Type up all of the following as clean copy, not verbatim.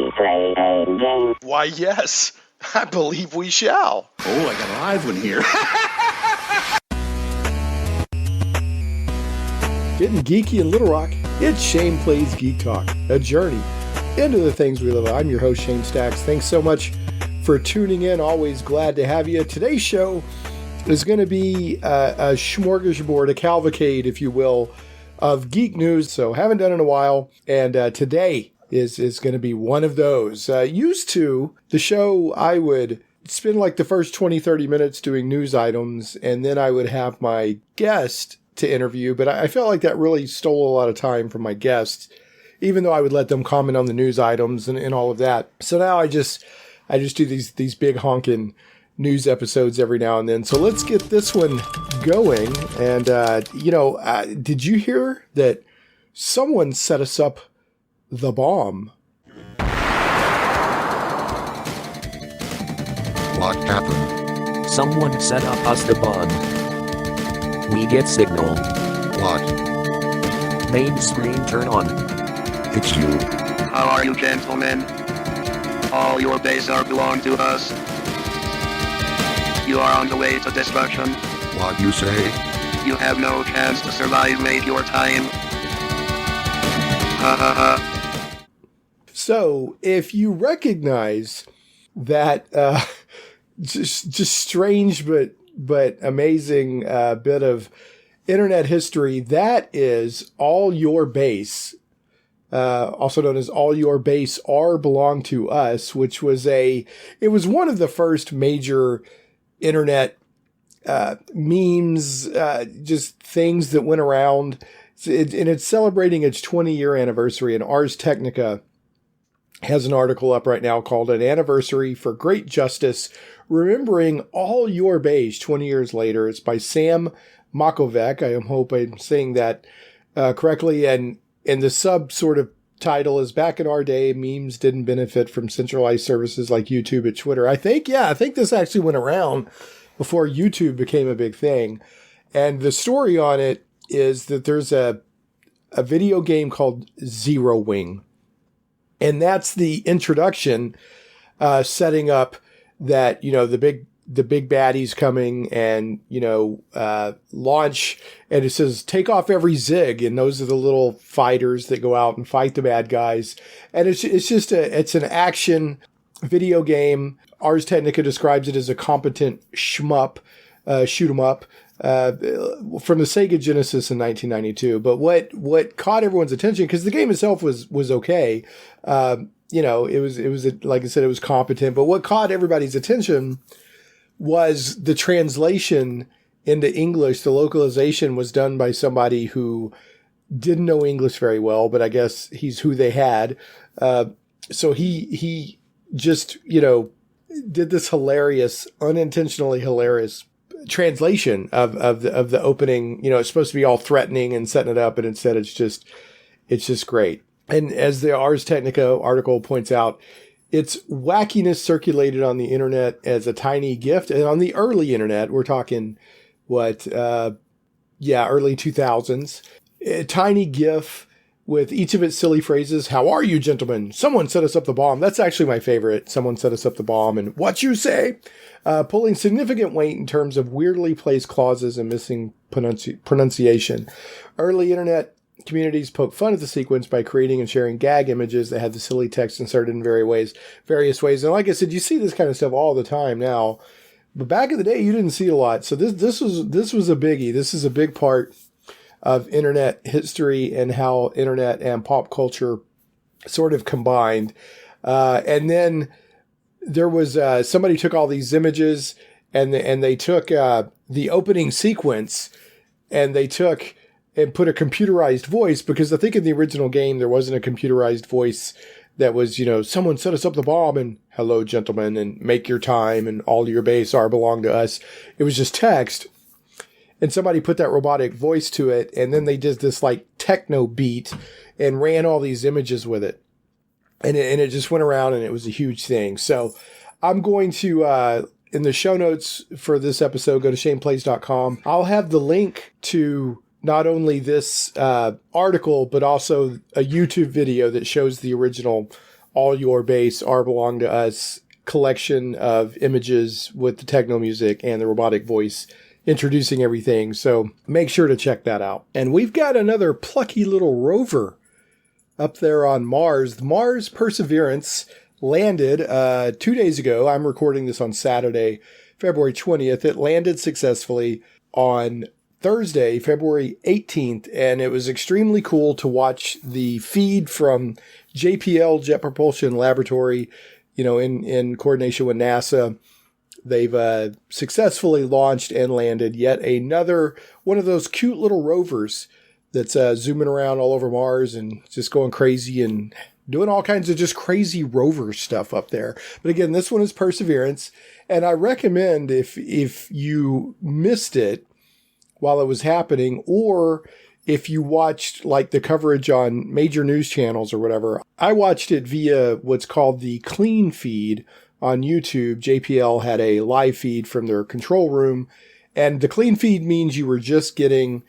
we play a game? Why, yes. I believe we shall. Oh, I got a live one here. Getting geeky in Little Rock, it's Shane Plays Geek Talk, a journey into the things we love. I'm your host, Shane Stacks. Thanks so much for tuning in. Always glad to have you. Today's show is going to be a smorgasbord, a cavalcade, if you will, of geek news. So haven't done it in a while. And today is going to be one of those. Used to, the show, I would spend like the first 20, 30 minutes doing news items, and then I would have my guest to interview. But I felt like that really stole a lot of time from my guests, even though I would let them comment on the news items and all of that. So now I just do these big honking news episodes every now and then. So let's get this one going. And, did you hear that someone set us up the bomb? What happened? Someone set up us the bomb. We get signal. What? Main screen turn on. It's you. How are you, gentlemen? All your base are belong to us. You are on the way to destruction. What you say? You have no chance to survive, mate, your time. Ha ha ha. So, if you recognize that just strange but amazing bit of internet history, that is All Your Base, also known as All Your Base Are Belong to Us, which was it was one of the first major internet memes, just things that went around. And it's celebrating its 20-year anniversary, and Ars Technica has an article up right now called An Anniversary for Great Justice, Remembering All Your Base 20 Years Later. It's by Sam Makovec. I hope I'm saying that correctly. And the sub sort of title is Back in Our Day, Memes Didn't Benefit from Centralized Services like YouTube and Twitter. I think this actually went around before YouTube became a big thing. And the story on it is that there's a video game called Zero Wing. And that's the introduction, setting up that, the big baddie's coming and, launch, and it says, take off every zig. And those are the little fighters that go out and fight the bad guys. And it's just it's an action video game. Ars Technica describes it as a competent shmup, shoot 'em up, from the Sega Genesis in 1992. But what caught everyone's attention, because the game itself was okay. It was like I said, it was competent, but what caught everybody's attention was the translation into English. The localization was done by somebody who didn't know English very well, but I guess he's who they had. So he just, did this hilarious, unintentionally hilarious translation of the opening. It's supposed to be all threatening and setting it up, and instead it's just great. And as the Ars Technica article points out, its wackiness circulated on the internet as a tiny gift. And on the early internet, we're talking, early 2000s, a tiny GIF with each of its silly phrases. How are you, gentlemen? Someone set us up the bomb. That's actually my favorite. Someone set us up the bomb. And what you say? Pulling significant weight in terms of weirdly placed clauses and missing pronunciation. Early internet communities poke fun at the sequence by creating and sharing gag images that had the silly text inserted in various ways. And like I said, you see this kind of stuff all the time now, but back in the day, you didn't see it a lot. So this was a biggie. This is a big part of internet history and how internet and pop culture sort of combined. And then there was somebody took all these images and they took the opening sequence and they took and put a computerized voice, because I think in the original game, there wasn't a computerized voice that was, someone set us up the bomb and hello, gentlemen, and make your time and all your base are belong to us. It was just text. And somebody put that robotic voice to it. And then they did this like techno beat and ran all these images with it. And it just went around and it was a huge thing. So I'm going to, in the show notes for this episode, go to shaneplays.com. I'll have the link to not only this article, but also a YouTube video that shows the original All Your Base, Our Belong to Us collection of images with the techno music and the robotic voice introducing everything. So make sure to check that out. And we've got another plucky little rover up there on Mars. Mars Perseverance landed 2 days ago. I'm recording this on Saturday, February 20th. It landed successfully on Thursday, February 18th, and it was extremely cool to watch the feed from JPL, Jet Propulsion Laboratory, in coordination with NASA. They've successfully launched and landed yet another one of those cute little rovers that's zooming around all over Mars and just going crazy and doing all kinds of just crazy rover stuff up there. But again, this one is Perseverance, and I recommend if you missed it while it was happening, or if you watched like the coverage on major news channels or whatever. I watched it via what's called the clean feed on YouTube. JPL had a live feed from their control room, and the clean feed means you were just getting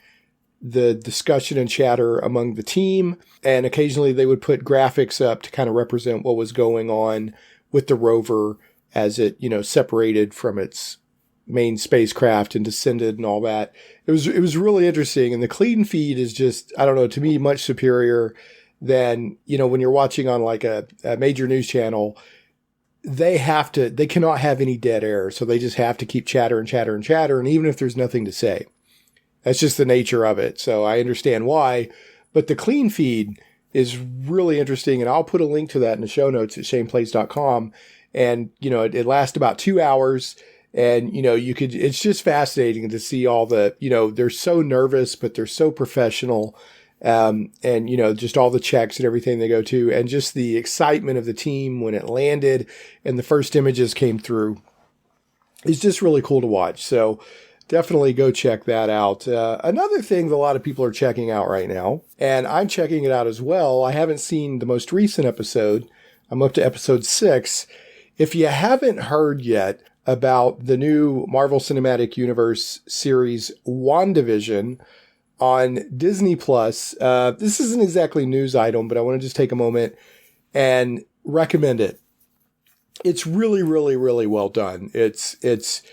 the discussion and chatter among the team, and occasionally they would put graphics up to kind of represent what was going on with the rover as it, separated from its main spacecraft and descended and all that. It was really interesting, and the clean feed is just, I don't know, to me much superior than, when you're watching on like a major news channel. They cannot have any dead air, so they just have to keep chatter and chatter and chatter, and even if there's nothing to say. That's just the nature of it, so I understand why. But the clean feed is really interesting, and I'll put a link to that in the show notes at shaneplays.com. And, it lasts about 2 hours, and, it's just fascinating to see all the, they're so nervous, but they're so professional. And, just all the checks and everything they go to, and just the excitement of the team when it landed and the first images came through is just really cool to watch. So definitely go check that out. Another thing that a lot of people are checking out right now, and I'm checking it out as well. I haven't seen the most recent episode. I'm up to episode 6. If you haven't heard yet about the new Marvel Cinematic Universe series, WandaVision, on Disney Plus, this isn't exactly a news item, but I want to just take a moment and recommend it. It's really, really, really well done. It's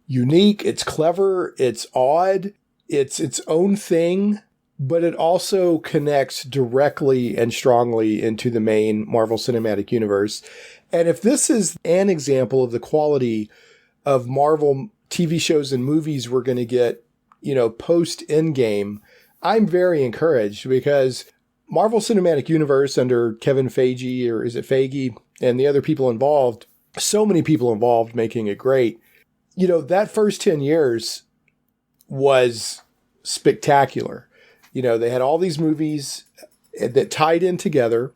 unique, it's clever, it's odd, it's its own thing, but it also connects directly and strongly into the main Marvel Cinematic Universe. And if this is an example of the quality of Marvel TV shows and movies we're going to get, post Endgame, I'm very encouraged, because Marvel Cinematic Universe under Kevin Feige, or is it Feige, and the other people involved, so many people involved making it great. That first 10 years was spectacular. They had all these movies that tied in together,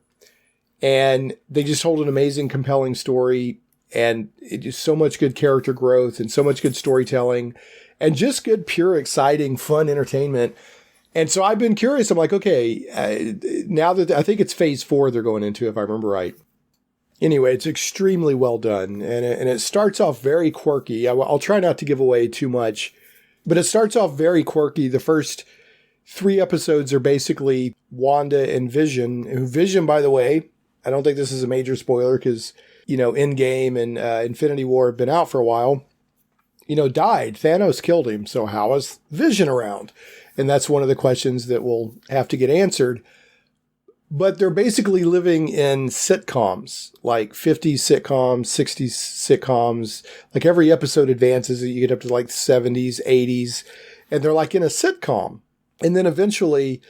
and they just told an amazing, compelling story, and it just so much good character growth and so much good storytelling and just good, pure, exciting, fun entertainment. And so I've been curious. I'm like, okay, now that I think it's phase 4 they're going into, if I remember right. Anyway, it's extremely well done. And it starts off very quirky. I'll try not to give away too much, but it starts off very quirky. The first 3 episodes are basically Wanda and Vision. Who Vision, by the way, I don't think this is a major spoiler because, Endgame and Infinity War have been out for a while, died. Thanos killed him. So how is Vision around? And that's one of the questions that will have to get answered. But they're basically living in sitcoms, like 50s sitcoms, 60s sitcoms. Like every episode advances, you get up to like 70s, 80s, and they're like in a sitcom. And then eventually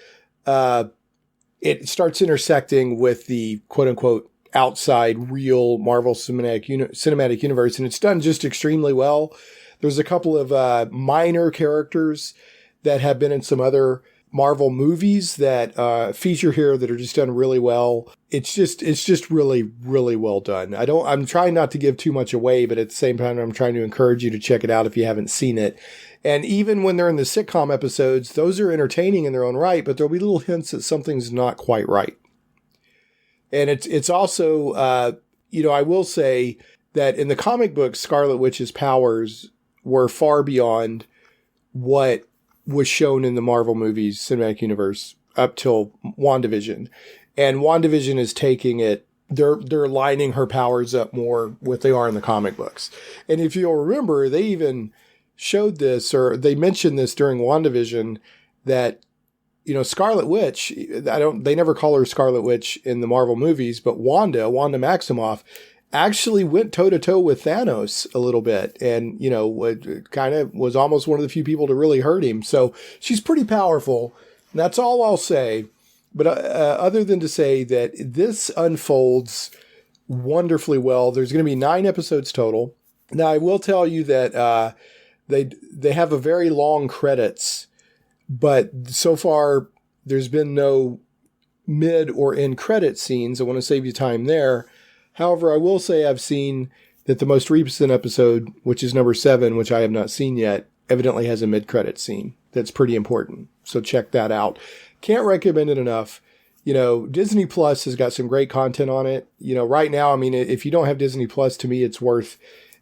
it starts intersecting with the quote-unquote outside real Marvel Cinematic Universe, and it's done just extremely well. There's a couple of minor characters that have been in some other Marvel movies that feature here that are just done really well. It's just really, really well done. I'm trying not to give too much away, but at the same time, I'm trying to encourage you to check it out if you haven't seen it. And even when they're in the sitcom episodes, those are entertaining in their own right, but there'll be little hints that something's not quite right. And it's also, I will say that in the comic books, Scarlet Witch's powers were far beyond what was shown in the Marvel movies cinematic universe up till WandaVision. And WandaVision is taking it, they're lining her powers up more what they are in the comic books. And if you'll remember, they even showed this, or they mentioned this during WandaVision, that, you know, Scarlet Witch, they never call her Scarlet Witch in the Marvel movies, but Wanda Maximoff actually went toe to toe with Thanos a little bit, and, you know, kind of was almost one of the few people to really hurt him. So she's pretty powerful. And that's all I'll say. But other than to say that this unfolds wonderfully well. There's going to be 9 episodes total. Now, I will tell you that they have a very long credits, but so far there's been no mid or end credit scenes. I want to save you time there. However, I will say I've seen that the most recent episode, which is number 7, which I have not seen yet, evidently has a mid-credit scene. That's pretty important. So check that out. Can't recommend it enough. You know, Disney Plus has got some great content on it. You know, right now, I mean, if you don't have Disney Plus, to me, it's worth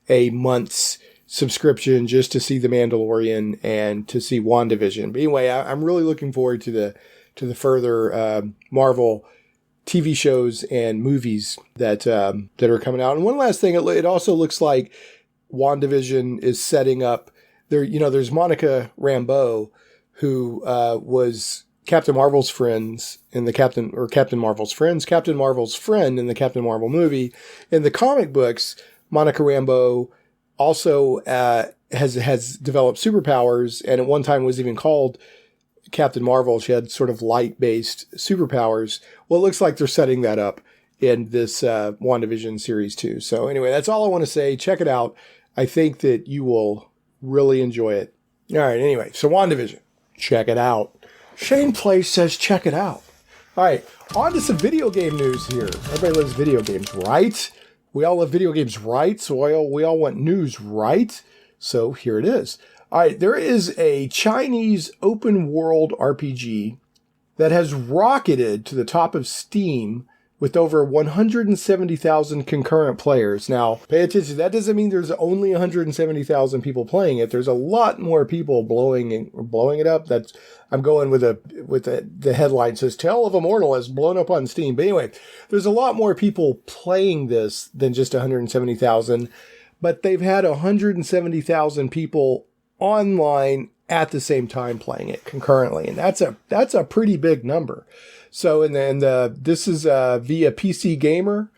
a month's subscription just to see The Mandalorian and to see WandaVision. But anyway, I'm really looking forward to the further Marvel TV shows and movies that are coming out. And one last thing, it also looks like WandaVision is setting up there. You know, there's Monica Rambeau, who was Captain Marvel's friends in the Captain Marvel's friend in the Captain Marvel movie. In the comic books, Monica Rambeau also has developed superpowers, and at one time was even called Captain Marvel. She had sort of light-based superpowers. Well, it looks like they're setting that up in this WandaVision series too. So anyway, that's all I want to say. Check it out. I think that you will really enjoy it. All right, anyway, so WandaVision. Check it out. Shane Place says check it out. All right, on to some video game news here. Everybody loves video games, right? We all love video games, right? So we all want news, right? So here it is. All right, there is a Chinese open world RPG that has rocketed to the top of Steam with over 170,000 concurrent players. Now, pay attention. That doesn't mean there's only 170,000 people playing it. There's a lot more people blowing it up. I'm going with the headline says Tale of a Mortal has blown up on Steam. But anyway, there's a lot more people playing this than just 170,000. But they've had 170,000 people online at the same time playing it concurrently, and that's a pretty big number. So, and then this is via PC Gamer,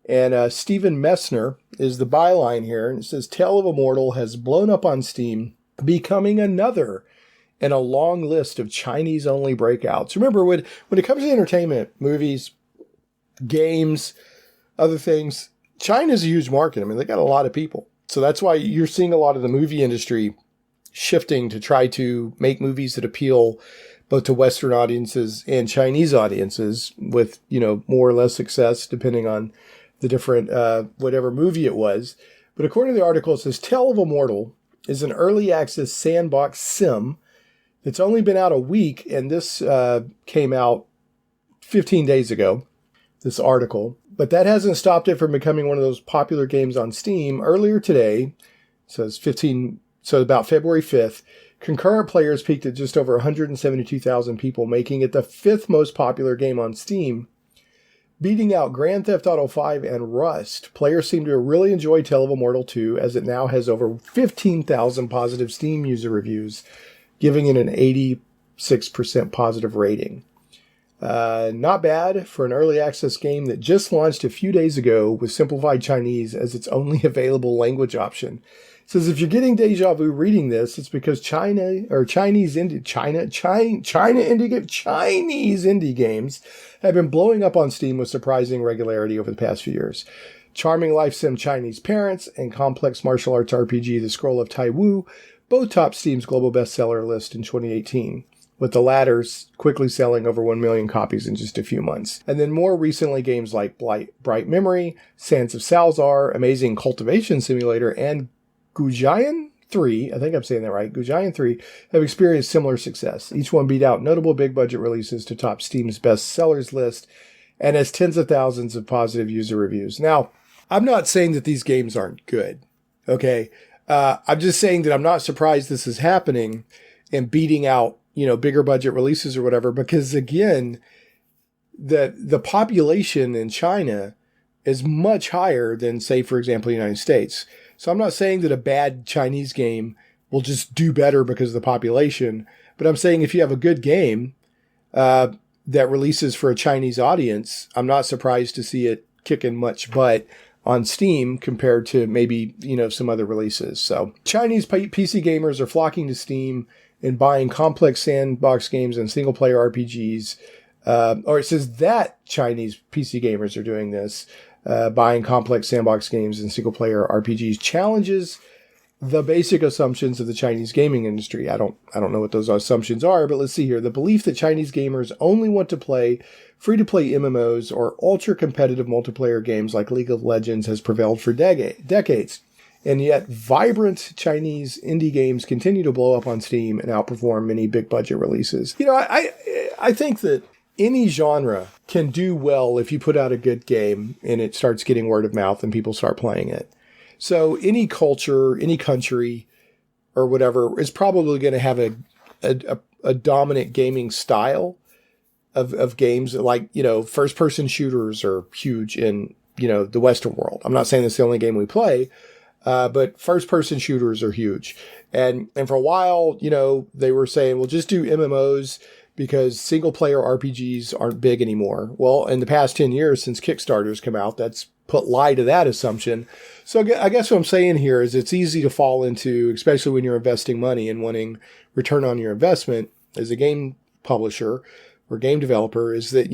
and Stephen Messner is the byline here, and it says Tale of a Mortal has blown up on Steam, becoming another in a long list of Chinese-only breakouts. Remember, when it comes to entertainment, movies, games, other things, China's a huge market. I mean, they got a lot of people. So that's why you're seeing a lot of the movie industry shifting to try to make movies that appeal both to Western audiences and Chinese audiences with, you know, more or less success depending on the different, whatever movie it was. But according to the article, it says Tale of a Mortal is an early access sandbox sim that's only been out a week. And this came out 15 days ago, this article. But that hasn't stopped it from becoming one of those popular games on Steam. Earlier today, it says about February 5th, concurrent players peaked at just over 172,000 people, making it the 5th most popular game on Steam, beating out Grand Theft Auto 5 and Rust. Players seem to really enjoy Tale of a Mortal 2, as it now has over 15,000 positive Steam user reviews, giving it an 86% positive rating. Not bad for an early access game that just launched a few days ago with simplified Chinese as its only available language option. It says if you're getting deja vu reading this, it's because Chinese indie games have been blowing up on Steam with surprising regularity over the past few years. Charming life sim Chinese Parents and complex martial arts RPG The Scroll of Tai Wu both topped Steam's global bestseller list in 2018, with the latter quickly selling over 1 million copies in just a few months. And then more recently, games like Bright Memory, Sands of Salazar, Amazing Cultivation Simulator, and Gujian 3, I think I'm saying that right, Gujian 3, have experienced similar success. Each one beat out notable big-budget releases to top Steam's bestsellers list and has tens of thousands of positive user reviews. Now, I'm not saying that these games aren't good, okay? I'm just saying that I'm not surprised this is happening and beating out, you know, bigger budget releases or whatever, because again, the population in China is much higher than, say, for example, the United States. So I'm not saying that a bad Chinese game will just do better because of the population, but I'm saying if you have a good game that releases for a Chinese audience, I'm not surprised to see it kicking much butt on Steam compared to maybe, some other releases. So Chinese PC gamers are flocking to Steam and buying complex sandbox games and single-player RPGs. Or it says that Chinese PC gamers are doing this, buying complex sandbox games and single-player RPGs challenges the basic assumptions of the Chinese gaming industry. I don't know what those assumptions are, but let's see here. The belief that Chinese gamers only want to play free-to-play MMOs or ultra-competitive multiplayer games like League of Legends has prevailed for decades. And yet, vibrant Chinese indie games continue to blow up on Steam and outperform many big-budget releases. I think that any genre can do well if you put out a good game and it starts getting word of mouth and people start playing it. So any culture, any country, or whatever is probably going to have a dominant gaming style of games. Like, first-person shooters are huge in, the Western world. I'm not saying that's the only game we play, but first-person shooters are huge. And for a while, they were saying, well, just do MMOs because single-player RPGs aren't big anymore. Well, in the past 10 years since Kickstarter's come out, that's put lie to that assumption. So I guess what I'm saying here is it's easy to fall into, especially when you're investing money and wanting return on your investment as a game publisher or game developer, is that,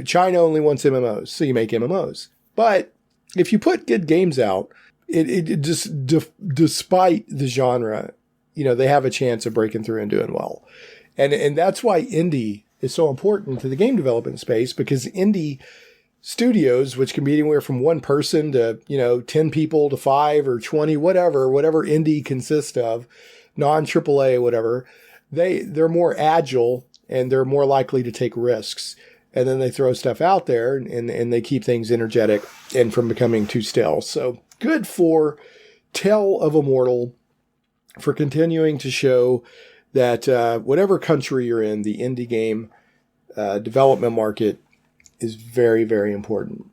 China only wants MMOs, so you make MMOs. But if you put good games out, it just, despite the genre, they have a chance of breaking through and doing well. And that's why indie is so important to the game development space, because indie studios, which can be anywhere from one person to, 10 people to 5 or 20, whatever indie consists of, non-AAA, whatever, they're more agile and they're more likely to take risks. And then they throw stuff out there and they keep things energetic and from becoming too stale. So good for Tale of Immortal for continuing to show that whatever country you're in, the indie game development market is very, very important.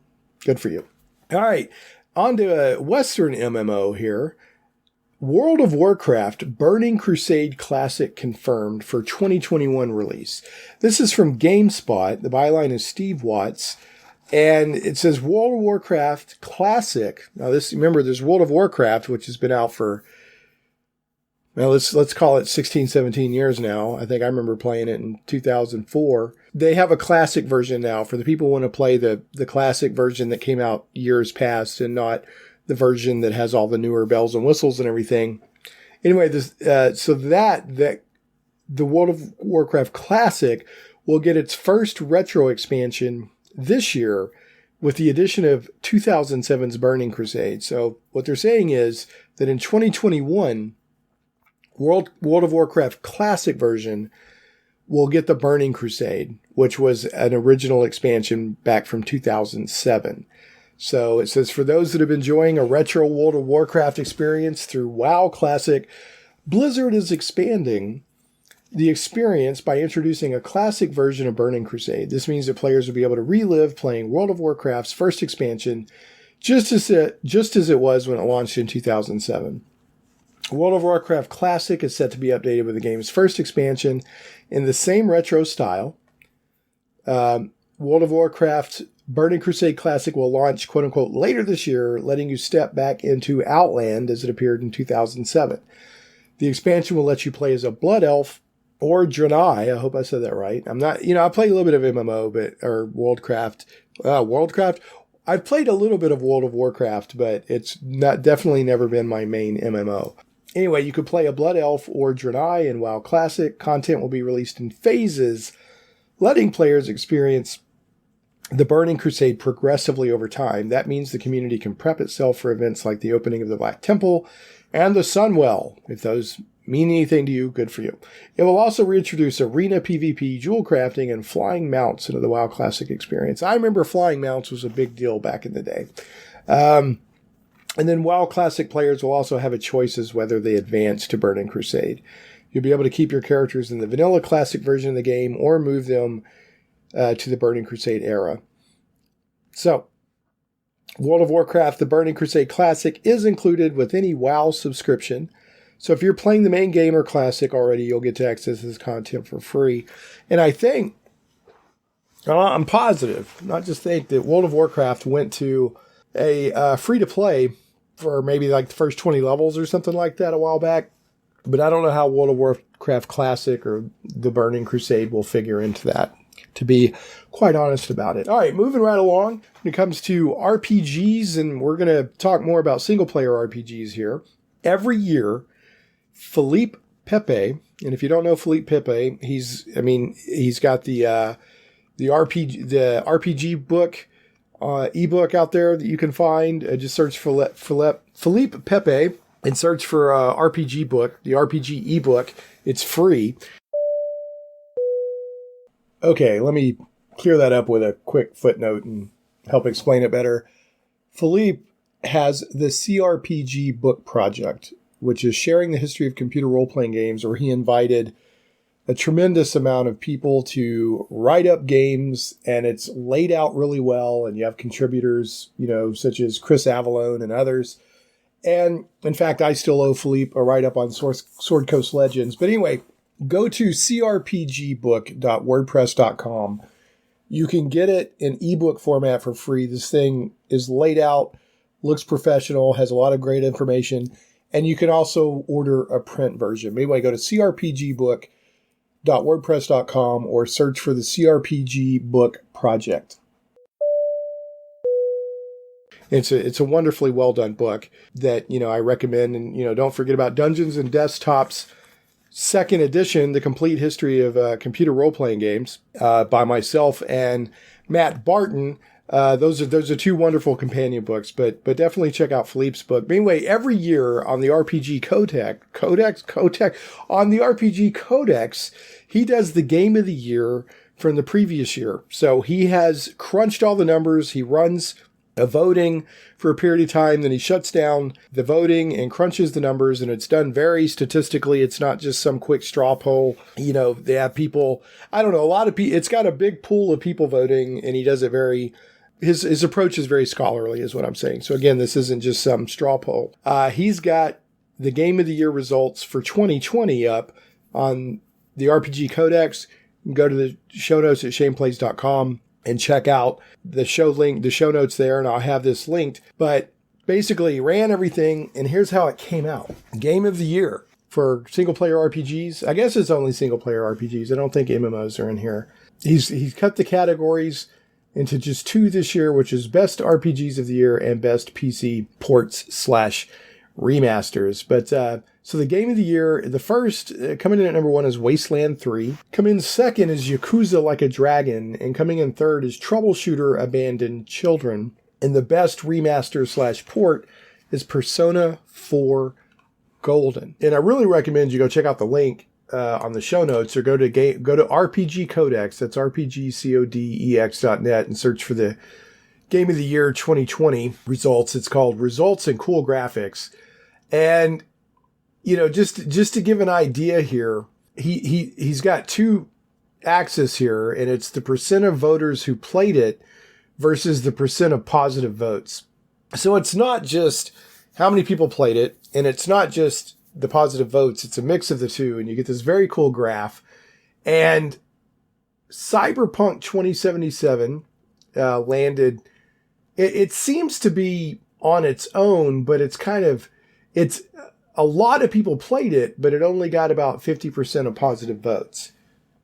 Good for you. All right, on to a Western MMO here. World of Warcraft Burning Crusade Classic confirmed for 2021 release. This is from GameSpot. The byline is Steve Watts. And it says World of Warcraft Classic. Now remember, there's World of Warcraft, which has been out for, well, let's call it 16, 17 years now. I think I remember playing it in 2004. They have a classic version now for the people who want to play the classic version that came out years past and not the version that has all the newer bells and whistles and everything. Anyway, so that the World of Warcraft Classic will get its first retro expansion this year with the addition of 2007's Burning Crusade. So what they're saying is that in 2021, World of Warcraft Classic version will get the Burning Crusade, which was an original expansion back from 2007. So it says, for those that have been enjoying a retro World of Warcraft experience through WoW Classic, Blizzard is expanding the experience by introducing a classic version of Burning Crusade. This means that players will be able to relive playing World of Warcraft's first expansion just as it was when it launched in 2007. World of Warcraft Classic is set to be updated with the game's first expansion in the same retro style. World of Warcraft Burning Crusade Classic will launch, quote-unquote, later this year, letting you step back into Outland as it appeared in 2007. The expansion will let you play as a Blood Elf or Draenei. I hope I said that right. I'm not, I play a little bit of MMO, or Worldcraft. I've played a little bit of World of Warcraft, but it's definitely never been my main MMO. Anyway, you could play a Blood Elf or Draenei in WoW Classic. Content will be released in phases, letting players experience the Burning Crusade progressively over time. That means the community can prep itself for events like the opening of the Black Temple and the Sunwell. If those mean anything to you, good for you. It will also reintroduce arena PvP, jewel crafting, and flying mounts into the WoW Classic experience. I remember flying mounts was a big deal back in the day. And then WoW Classic players will also have a choice as whether they advance to Burning Crusade. You'll be able to keep your characters in the vanilla Classic version of the game or move them to the Burning Crusade era. So, World of Warcraft, the Burning Crusade Classic is included with any WoW subscription. So if you're playing the main game or Classic already, you'll get to access this content for free. And I think, I'm positive, not just think, that World of Warcraft went to a free-to-play for maybe like the first 20 levels or something like that a while back. But I don't know how World of Warcraft Classic or the Burning Crusade will figure into that, to be quite honest about it. All right, moving right along. When it comes to RPGs, and we're going to talk more about single-player RPGs here. Every year, Philippe Pepe, and if you don't know Philippe Pepe, he's got the RPG book, ebook out there that you can find. Just search for Philippe Pepe and search for RPG book, the RPG ebook. It's free. Okay, let me clear that up with a quick footnote and help explain it better. Philippe has the CRPG book project, which is sharing the history of computer role-playing games, where he invited a tremendous amount of people to write up games, and it's laid out really well, and you have contributors, such as Chris Avallone and others. And, in fact, I still owe Philippe a write-up on Sword Coast Legends. But anyway, go to crpgbook.wordpress.com. You can get it in ebook format for free. This thing is laid out, looks professional, has a lot of great information, and you can also order a print version. Maybe go to crpgbook.wordpress.com or search for the CRPG Book Project. It's a wonderfully well done book that, I recommend. And, don't forget about Dungeons and Desktops second edition, The Complete History of Computer Role-Playing Games, by myself and Matt Barton. Those are two wonderful companion books, but definitely check out Philippe's book. But anyway, every year on the RPG on the RPG Codex, he does the game of the year from the previous year. So he has crunched all the numbers. He runs a voting for a period of time, then he shuts down the voting and crunches the numbers, and it's done very statistically. It's not just some quick straw poll. They have people, a lot of people, it's got a big pool of people voting, and he does it his approach is very scholarly, is what I'm saying. So again, this isn't just some straw poll. He's got the Game of the Year results for 2020 up on the RPG Codex. You can go to the show notes at shaneplays.com and check out the show notes there, and I'll have this linked. But basically, he ran everything, and here's how it came out. Game of the Year for single-player RPGs. I guess it's only single-player RPGs. I don't think MMOs are in here. He's cut the categories into just two this year, which is Best RPGs of the Year and Best PC Ports/Remasters. But so the Game of the Year, the first, coming in at number 1 is Wasteland 3. Coming in second is Yakuza Like a Dragon. And coming in third is Troubleshooter Abandoned Children. And the Best Remaster/Port is Persona 4 Golden. And I really recommend you go check out the link on the show notes, or go to RPG Codex, that's rpgcodex.net, and search for the Game of the Year 2020 results. It's called Results and Cool Graphics. And, just to give an idea here, he's got two axes here, and it's the percent of voters who played it versus the percent of positive votes. So it's not just how many people played it, and it's not just the positive votes. It's a mix of the two, and you get this very cool graph. And Cyberpunk 2077 landed. It seems to be on its own, but it's a lot of people played it, but it only got about 50% of positive votes.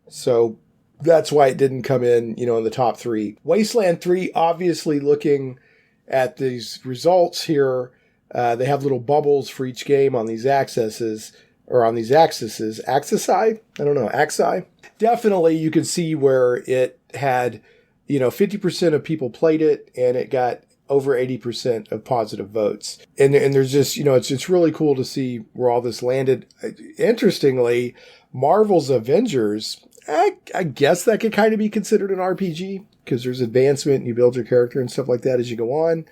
So that's why it didn't come in, in the top 3. Wasteland 3, obviously, looking at these results here, they have little bubbles for each game on these axes. Axi? I don't know. Axi? Definitely, you can see where it had, 50% of people played it, and it got over 80% of positive votes. And there's just, it's really cool to see where all this landed. Interestingly, Marvel's Avengers, I guess that could kind of be considered an RPG, because there's advancement and you build your character and stuff like that as you go on.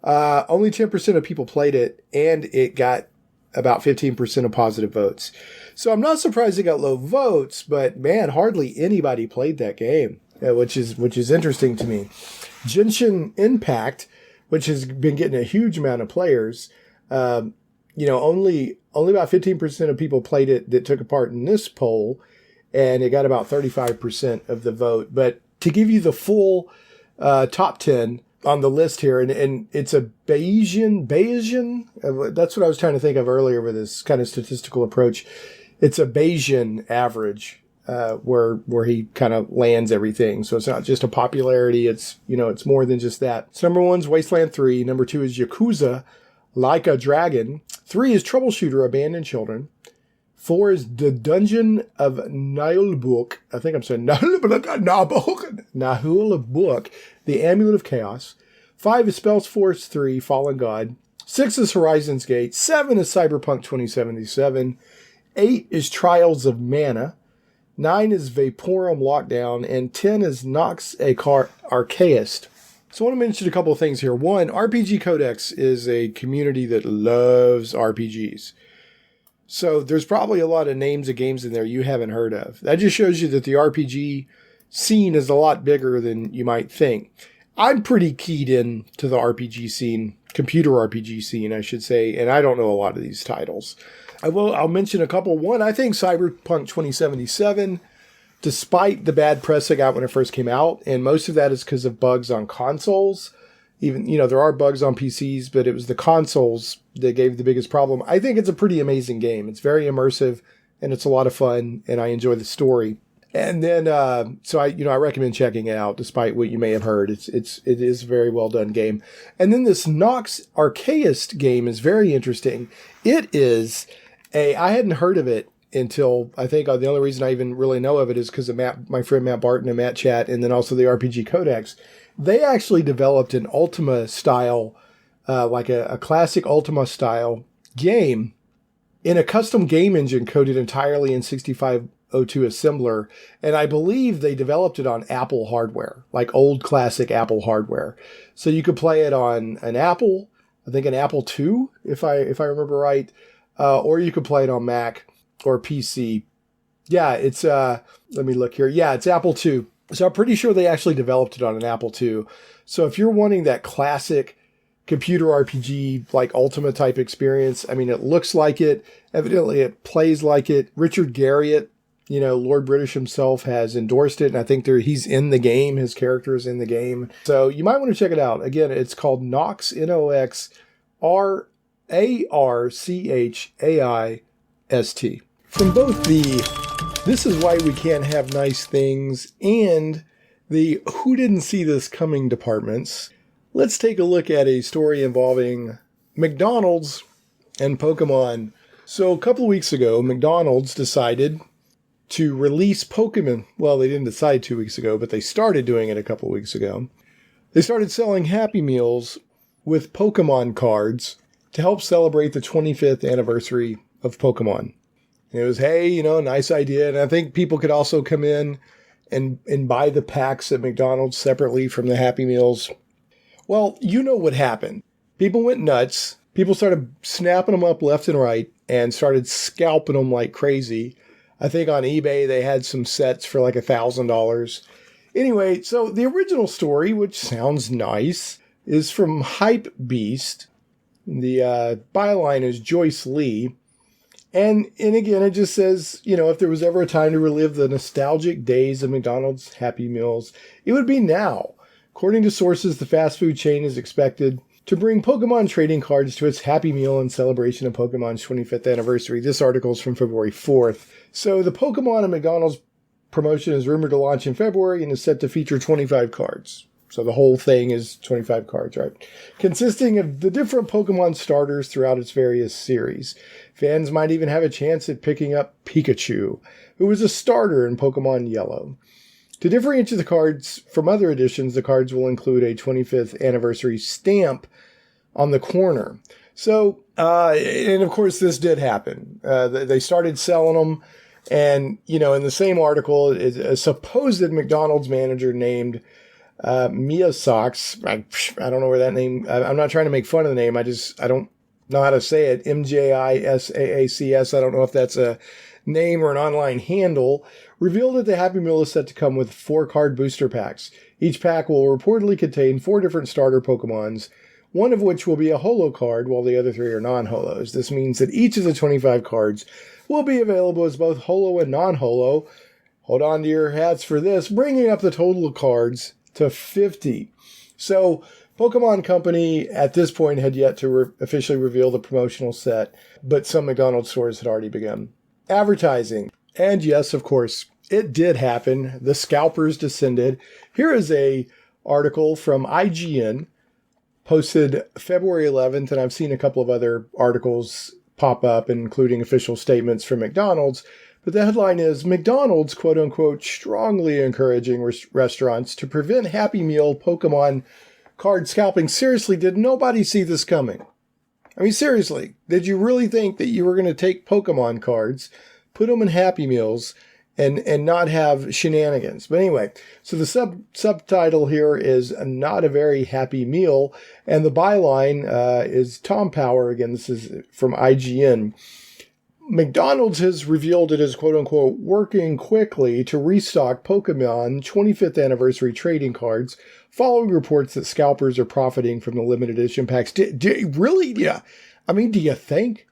Only 10% of people played it, and it got about 15% of positive votes. So I'm not surprised it got low votes, but man, hardly anybody played that game, which is interesting to me. Genshin Impact, which has been getting a huge amount of players, only about 15% of people played it that took a part in this poll, and it got about 35% of the vote. But to give you the full top 10 on the list here, and it's a Bayesian, that's what I was trying to think of earlier with this kind of statistical approach. It's a Bayesian average where he kind of lands everything. So it's not just a popularity, it's more than just that. So number 1's Wasteland 3, number 2 is Yakuza Like a Dragon, 3 is Troubleshooter Abandoned Children, 4 is The Dungeon of Nahulbuk. I think I'm saying Nahulbuk, The Amulet of Chaos. 5 is Spellforce 3, Fallen God. 6 is Horizon's Gate. 7 is Cyberpunk 2077. 8 is Trials of Mana. 9 is Vaporum Lockdown. And 10 is Nox Archaist. So I want to mention a couple of things here. 1, RPG Codex is a community that loves RPGs. So there's probably a lot of names of games in there you haven't heard of. That just shows you that the RPG scene is a lot bigger than you might think. I'm pretty keyed in to the RPG scene, computer RPG scene, I should say, and I don't know a lot of these titles. I'll mention a couple. 1, I think Cyberpunk 2077, despite the bad press it got when it first came out, and most of that is because of bugs on consoles. Even, there are bugs on PCs, but it was the consoles that gave the biggest problem. I think it's a pretty amazing game. It's very immersive, and it's a lot of fun, and I enjoy the story. And then, I recommend checking it out, despite what you may have heard. It is a very well done game. And then this Nox Archaist game is very interesting. It is I hadn't heard of it until, I think the only reason I even really know of it is because of my friend Matt Barton and Matt Chat, and then also the RPG Codex. They actually developed an Ultima style, like a classic Ultima style game in a custom game engine coded entirely in 6502 assembler. And I believe they developed it on Apple hardware, like old classic Apple hardware. So you could play it on an Apple, I think an Apple II, if I remember right, or you could play it on Mac or PC. Yeah, it's, let me look here. Yeah, it's Apple II. So I'm pretty sure they actually developed it on an Apple II. So if you're wanting that classic computer RPG, like Ultima type experience, I mean, it looks like it. Evidently, it plays like it. Richard Garriott, Lord British himself, has endorsed it. And I think he's in the game. His character is in the game. So you might want to check it out. Again, it's called Nox, Noxarchaist. From both the "This is why we can't have nice things" and the "Who didn't see this coming" departments, let's take a look at a story involving McDonald's and Pokemon. So a couple of weeks ago, McDonald's decided to release Pokemon. Well, they didn't decide 2 weeks ago, but they started doing it a couple of weeks ago. They started selling Happy Meals with Pokemon cards to help celebrate the 25th anniversary of Pokemon. And it was, hey, nice idea. And I think people could also come in and buy the packs at McDonald's separately from the Happy Meals. Well, what happened. People went nuts. People started snapping them up left and right and started scalping them like crazy. I think on eBay they had some sets for like $1,000. Anyway, so the original story, which sounds nice, is from Hype Beast. The byline is Joyce Lee. And again, it just says, if there was ever a time to relive the nostalgic days of McDonald's Happy Meals, it would be now. According to sources, the fast food chain is expected to bring Pokemon trading cards to its Happy Meal in celebration of Pokemon's 25th anniversary. This article is from February 4th. So the Pokemon and McDonald's promotion is rumored to launch in February and is set to feature 25 cards. So the whole thing is 25 cards, right? Consisting of the different Pokemon starters throughout its various series. Fans might even have a chance at picking up Pikachu, who was a starter in Pokemon Yellow. To differentiate the cards from other editions, the cards will include a 25th anniversary stamp on the corner. So, and of course this did happen. They started selling them, and, in the same article, a supposed McDonald's manager named Mia Socks. I don't know where that name, I'm not trying to make fun of the name. I don't know how to say it. MJISAACS. I don't know if that's a name or an online handle. Revealed that the Happy Meal is set to come with 4 card booster packs. Each pack will reportedly contain 4 different starter Pokemons, one of which will be a holo card while the other 3 are non-holos. This means that each of the 25 cards will be available as both holo and non-holo. Hold on to your hats for this, bringing up the total of cards to 50. So, Pokemon Company at this point had yet to officially reveal the promotional set, but some McDonald's stores had already begun advertising. And yes, of course, it did happen. The scalpers descended. Here is a article from IGN, posted February 11th, and I've seen a couple of other articles pop up, including official statements from McDonald's. But the headline is, McDonald's, quote-unquote, strongly encouraging restaurants to prevent Happy Meal Pokemon card scalping. Seriously, did nobody see this coming? I mean, seriously, did you really think that you were going to take Pokemon cards, put them in Happy Meals, and not have shenanigans? But anyway, so the subtitle here is Not a Very Happy Meal, and the byline is Tom Power. Again, this is from IGN. McDonald's has revealed it is, quote-unquote, working quickly to restock Pokemon 25th anniversary trading cards, following reports that scalpers are profiting from the limited edition packs. Really? Yeah. I mean, do you think?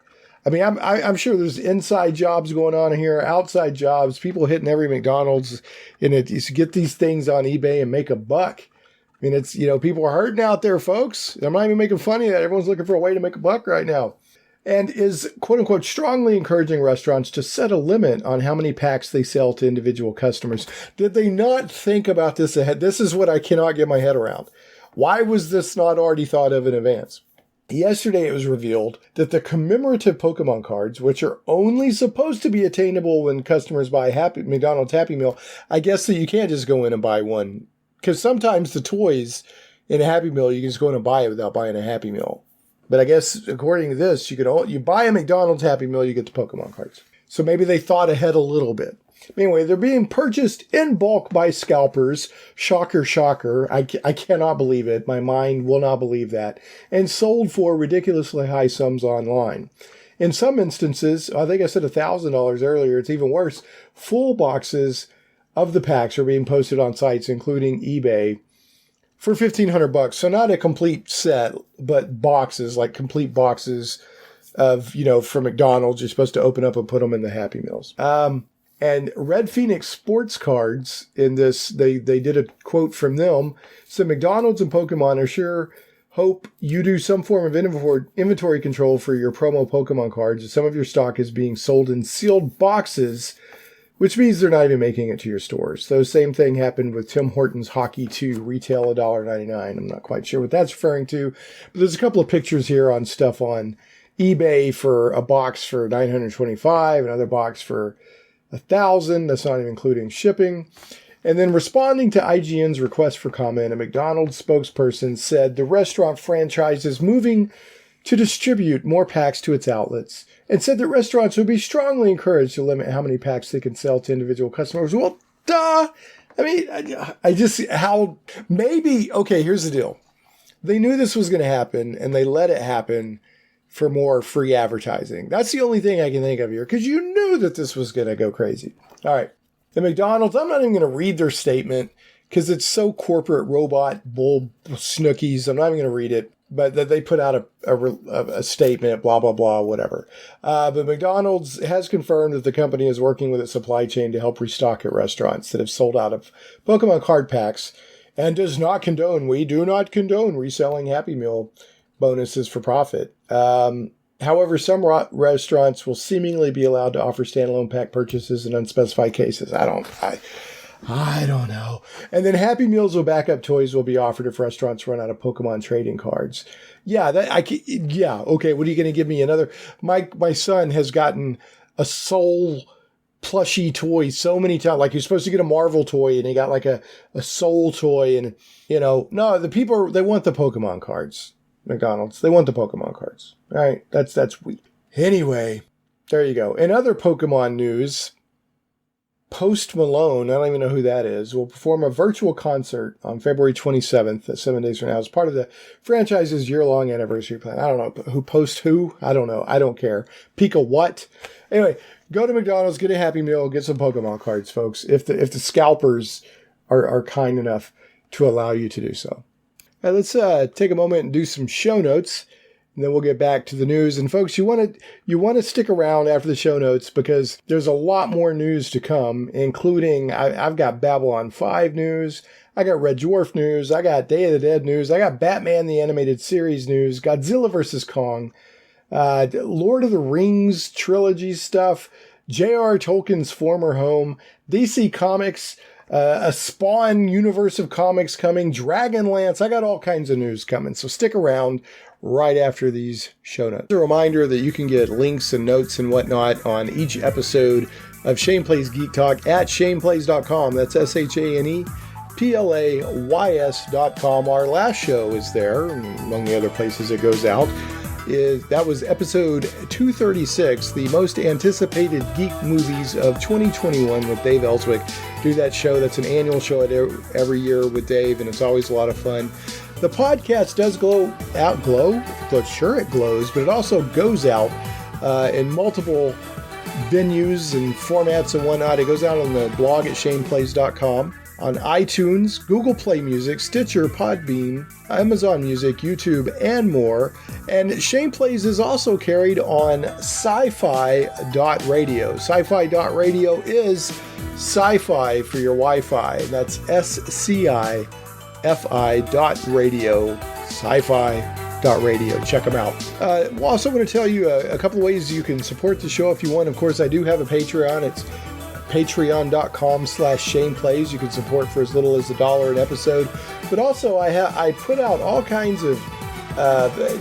I mean, I'm sure there's inside jobs going on here, outside jobs, people hitting every McDonald's in it to get these things on eBay and make a buck. I mean, it's, people are hurting out there, folks. I'm not even making fun of that. Everyone's looking for a way to make a buck right now. And is, quote-unquote, strongly encouraging restaurants to set a limit on how many packs they sell to individual customers. Did they not think about this ahead? This is what I cannot get my head around. Why was this not already thought of in advance? Yesterday, it was revealed that the commemorative Pokemon cards, which are only supposed to be attainable when customers buy McDonald's Happy Meal, I guess that you can't just go in and buy one. Because sometimes the toys in a Happy Meal, you can just go in and buy it without buying a Happy Meal. But I guess, according to this, you buy a McDonald's Happy Meal, you get the Pokemon cards. So maybe they thought ahead a little bit. Anyway, they're being purchased in bulk by scalpers. Shocker, shocker. I cannot believe it. My mind will not believe that. And sold for ridiculously high sums online. In some instances, I think I said $1,000 earlier, it's even worse. Full boxes of the packs are being posted on sites, including eBay, for $1,500. So not a complete set, but boxes, like complete boxes of, for McDonald's. You're supposed to open up and put them in the Happy Meals. And Red Phoenix Sports Cards, in this, they did a quote from them. So McDonald's and Pokemon are sure hope you do some form of inventory control for your promo Pokemon cards. Some of your stock is being sold in sealed boxes, which means they're not even making it to your stores. So same thing happened with Tim Hortons Hockey 2, retail $1.99. I'm not quite sure what that's referring to. But there's a couple of pictures here on stuff on eBay for a box for $925, another box for $1,000. That's not even including shipping. And then responding to IGN's request for comment, a McDonald's spokesperson said the restaurant franchise is moving to distribute more packs to its outlets, and said that restaurants would be strongly encouraged to limit how many packs they can sell to individual customers. Well, duh! I mean, okay, here's the deal. They knew this was going to happen, and they let it happen for more free advertising. That's the only thing I can think of here, because you knew that this was going to go crazy. All right. The McDonald's, I'm not even going to read their statement, because it's so corporate robot bull snookies. I'm not even going to read it. But that they put out a statement, blah, blah, blah, whatever. But McDonald's has confirmed that the company is working with its supply chain to help restock at restaurants that have sold out of Pokemon card packs, and we do not condone reselling Happy Meal bonuses for profit. However, some restaurants will seemingly be allowed to offer standalone pack purchases in unspecified cases. I don't know. And then Happy Meals with backup toys will be offered if restaurants run out of Pokemon trading cards. Yeah, okay, what are you going to give me? Another? My son has gotten a Soul plushy toy so many times. Like, you're supposed to get a Marvel toy, and he got like a Soul toy, and, no, the people, they want the Pokemon cards. McDonald's, they want the Pokemon cards. All right, that's weak. Anyway, there you go. In other Pokemon news, Post Malone, I don't even know who that is, will perform a virtual concert on February 27th, 7 days from now, as part of the franchise's year-long anniversary plan. I don't know who. I don't know. I don't care. Pika what? Anyway, go to McDonald's, get a Happy Meal, get some Pokemon cards, folks. If the scalpers are kind enough to allow you to do so. All right, let's take a moment and do some show notes, and then we'll get back to the news. And folks, you want to stick around after the show notes because there's a lot more news to come, including I've got Babylon 5 news, I got Red Dwarf news, I got Day of the Dead news, I got Batman the Animated Series news, Godzilla vs. Kong, Lord of the Rings trilogy stuff, J.R. Tolkien's former home, DC Comics, a Spawn universe of comics coming, Dragonlance. I got all kinds of news coming, so stick around right after these show notes. A reminder that you can get links and notes and whatnot on each episode of Shane Plays Geek Talk at shaneplays.com. That's ShanePlays.com. Our last show is there, among the other places it goes out. That was episode 236, the most anticipated geek movies of 2021 with Dave Ellswick. Do that show. That's an annual show every year with Dave, and it's always a lot of fun. The podcast does glow. Sure, it glows, but it also goes out in multiple venues and formats and whatnot. It goes out on the blog at shaneplays.com. On iTunes, Google Play Music, Stitcher, Podbean, Amazon Music, YouTube, and more. And Shane Plays is also carried on SciFi.radio. SciFi.radio is Sci-Fi for your Wi-Fi. That's SCIFI.radio. Sci-Fi.radio. Check them out. We're also going to tell you a couple of ways you can support the show if you want. Of course, I do have a Patreon. It's patreon.com/ShanePlays. You can support for as little as $1 an episode. But also, I put out all kinds of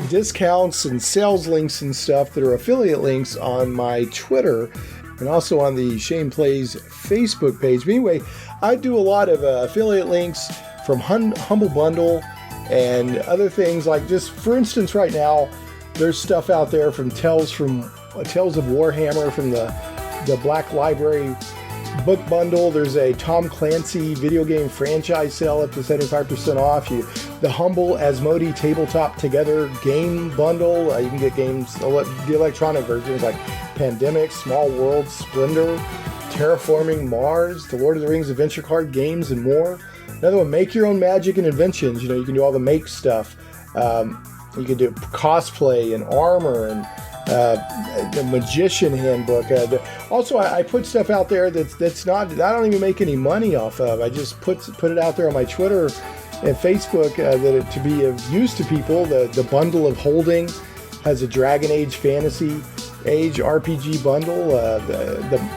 discounts and sales links and stuff that are affiliate links on my Twitter and also on the Shane Plays Facebook page. But anyway, I do a lot of affiliate links from Humble Bundle and other things. Like, just for instance, right now, there's stuff out there from Tales of Warhammer from the Black Library book bundle. There's a Tom Clancy video game franchise sale up to 75% off. The Humble Asmodee Tabletop Together game bundle. You can get games, the electronic versions like Pandemic, Small World, Splendor, Terraforming Mars, the Lord of the Rings adventure card games, and more. Another one, Make Your Own Magic and Inventions. You can do all the make stuff. You can do cosplay and armor and the Magician Handbook. Also, I put stuff out there that's not, I don't even make any money off of. I just put it out there on my Twitter and Facebook to be of use to people. The Bundle of Holding has a Dragon Age Fantasy Age RPG bundle.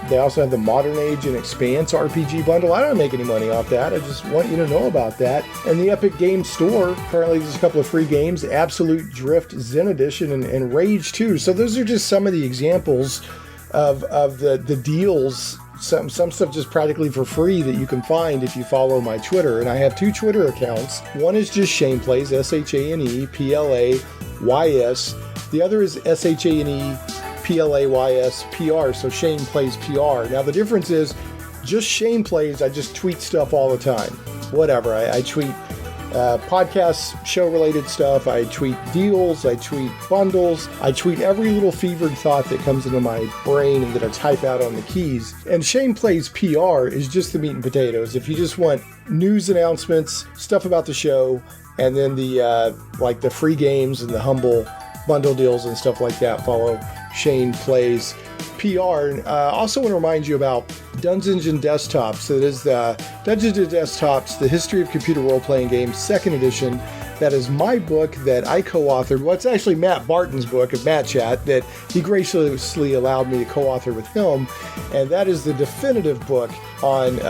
They also have the Modern Age and Expanse RPG bundle. I don't make any money off that. I just want you to know about that. And the Epic Games Store, currently there's a couple of free games, Absolute Drift Zen Edition and Rage 2. So those are just some of the examples of the deals. Some stuff just practically for free that you can find if you follow my Twitter. And I have two Twitter accounts. One is just Shane Plays, ShanePlays. The other is ShanePlays PR, so Shane Plays PR. Now the difference is, just Shane Plays, I just tweet stuff all the time. Whatever, I tweet podcasts, show-related stuff, I tweet deals, I tweet bundles, I tweet every little fevered thought that comes into my brain and that I type out on the keys. And Shane Plays PR is just the meat and potatoes. If you just want news announcements, stuff about the show, and then the free games and the Humble bundle deals and stuff like that, follow Shane Plays PR. Also want to remind you about Dungeons and Desktops. That is the Dungeons and Desktops, the History of Computer Role-Playing Games, 2nd edition. That is my book that I co-authored. Well, it's actually Matt Barton's book of Matt Chat that he graciously allowed me to co-author with him. And that is the definitive book on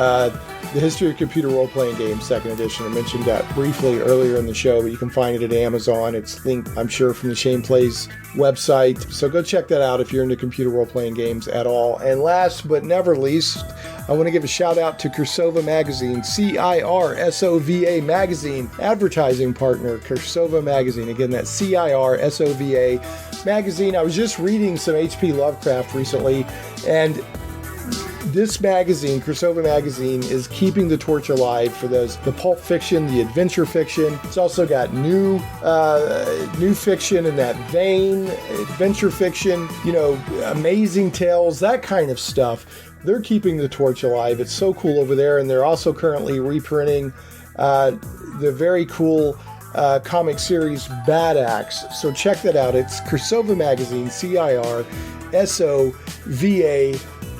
the History of Computer Role-Playing Games, 2nd edition. I mentioned that briefly earlier in the show, but you can find it at Amazon. It's linked, I'm sure, from the Shane Plays website. So go check that out if you're into computer role-playing games at all. And last but never least, I want to give a shout out to Cursova Magazine, CIRSOVA Magazine, advertising partner, Cursova Magazine. Again, that's CIRSOVA Magazine. I was just reading some H.P. Lovecraft recently, and this magazine, Cursova Magazine, is keeping the torch alive for the pulp fiction, the adventure fiction. It's also got new fiction in that vein, adventure fiction, amazing tales, that kind of stuff. They're keeping the torch alive. It's so cool over there, and they're also currently reprinting the very cool comic series Bad Axe. So check that out. It's Cirsova Magazine, CIRSOVA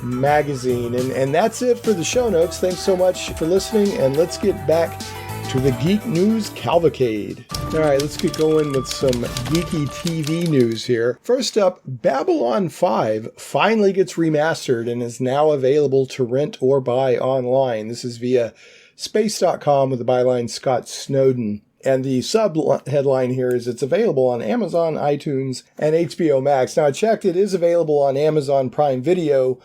Magazine. And that's it for the show notes. Thanks so much for listening, and let's get back to the Geek News Cavalcade. All right, let's get going with some geeky TV news here. First up, Babylon 5 finally gets remastered and is now available to rent or buy online. This is via space.com with the byline Scott Snowden. And the sub-headline here is it's available on Amazon, iTunes, and HBO Max. Now, I checked, it is available on Amazon Prime Video,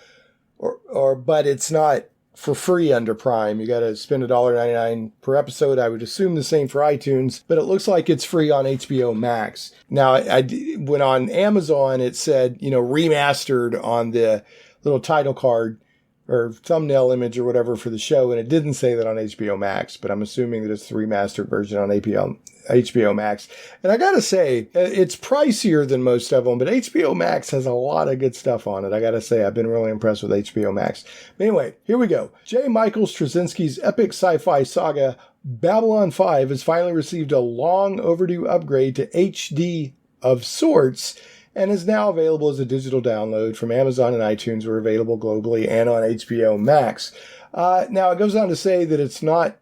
but it's not for free under Prime. You got to spend $1.99 per episode. I would assume the same for iTunes, but it looks like it's free on HBO Max. Now, when on Amazon, it said, remastered on the little title card or thumbnail image or whatever for the show, and it didn't say that on HBO Max, but I'm assuming that it's the remastered version on HBO Max. And I gotta say, it's pricier than most of them, but HBO Max has a lot of good stuff on it. I gotta say, I've been really impressed with HBO Max. But anyway, here we go. J. Michael Straczynski's epic sci-fi saga, Babylon 5, has finally received a long overdue upgrade to HD of sorts, and is now available as a digital download from Amazon and iTunes. We're available globally and on HBO Max. Now, it goes on to say that it's not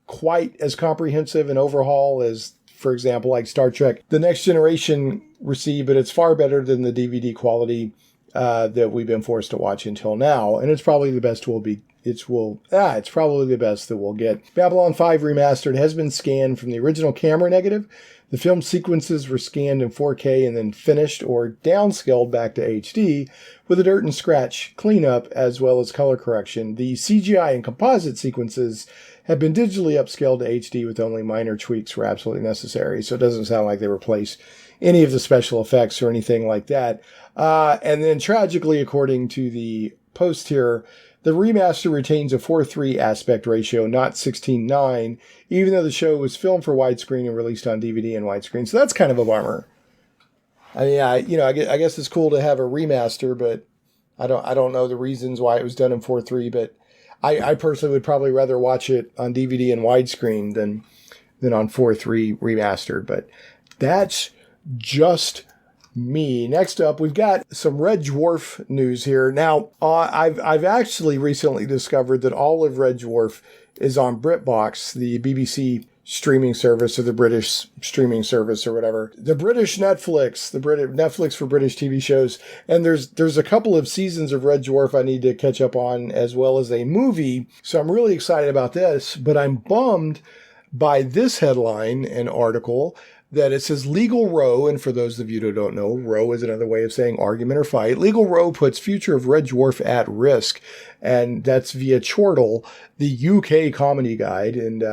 quite as comprehensive an overhaul as, for example, like Star Trek The Next Generation received, but it's far better than the DVD quality that we've been forced to watch until now, and it's probably the best it's probably the best that we'll get. Babylon 5 Remastered has been scanned from the original camera negative. The film sequences were scanned in 4K and then finished or downscaled back to HD with a dirt and scratch cleanup as well as color correction. The CGI and composite sequences have been digitally upscaled to HD with only minor tweaks where absolutely necessary. So it doesn't sound like they replaced any of the special effects or anything like that. And then tragically, according to the post here, the remaster retains a 4:3 aspect ratio, not 16:9, even though the show was filmed for widescreen and released on DVD and widescreen. So that's kind of a bummer. I mean, I guess it's cool to have a remaster, but I don't know the reasons why it was done in 4:3. But I personally would probably rather watch it on DVD and widescreen than on 4:3 remastered. But that's just me. Next up, we've got some Red Dwarf news here. Now, I've actually recently discovered that all of Red Dwarf is on BritBox, the BBC streaming service or the British streaming service or whatever. The British Netflix, Netflix for British TV shows. And there's a couple of seasons of Red Dwarf I need to catch up on, as well as a movie. So I'm really excited about this, but I'm bummed by this headline and article that it says Legal Row, and for those of you who don't know, row is another way of saying argument or fight. Legal Row puts future of Red Dwarf at risk, and that's via Chortle, the UK comedy guide, and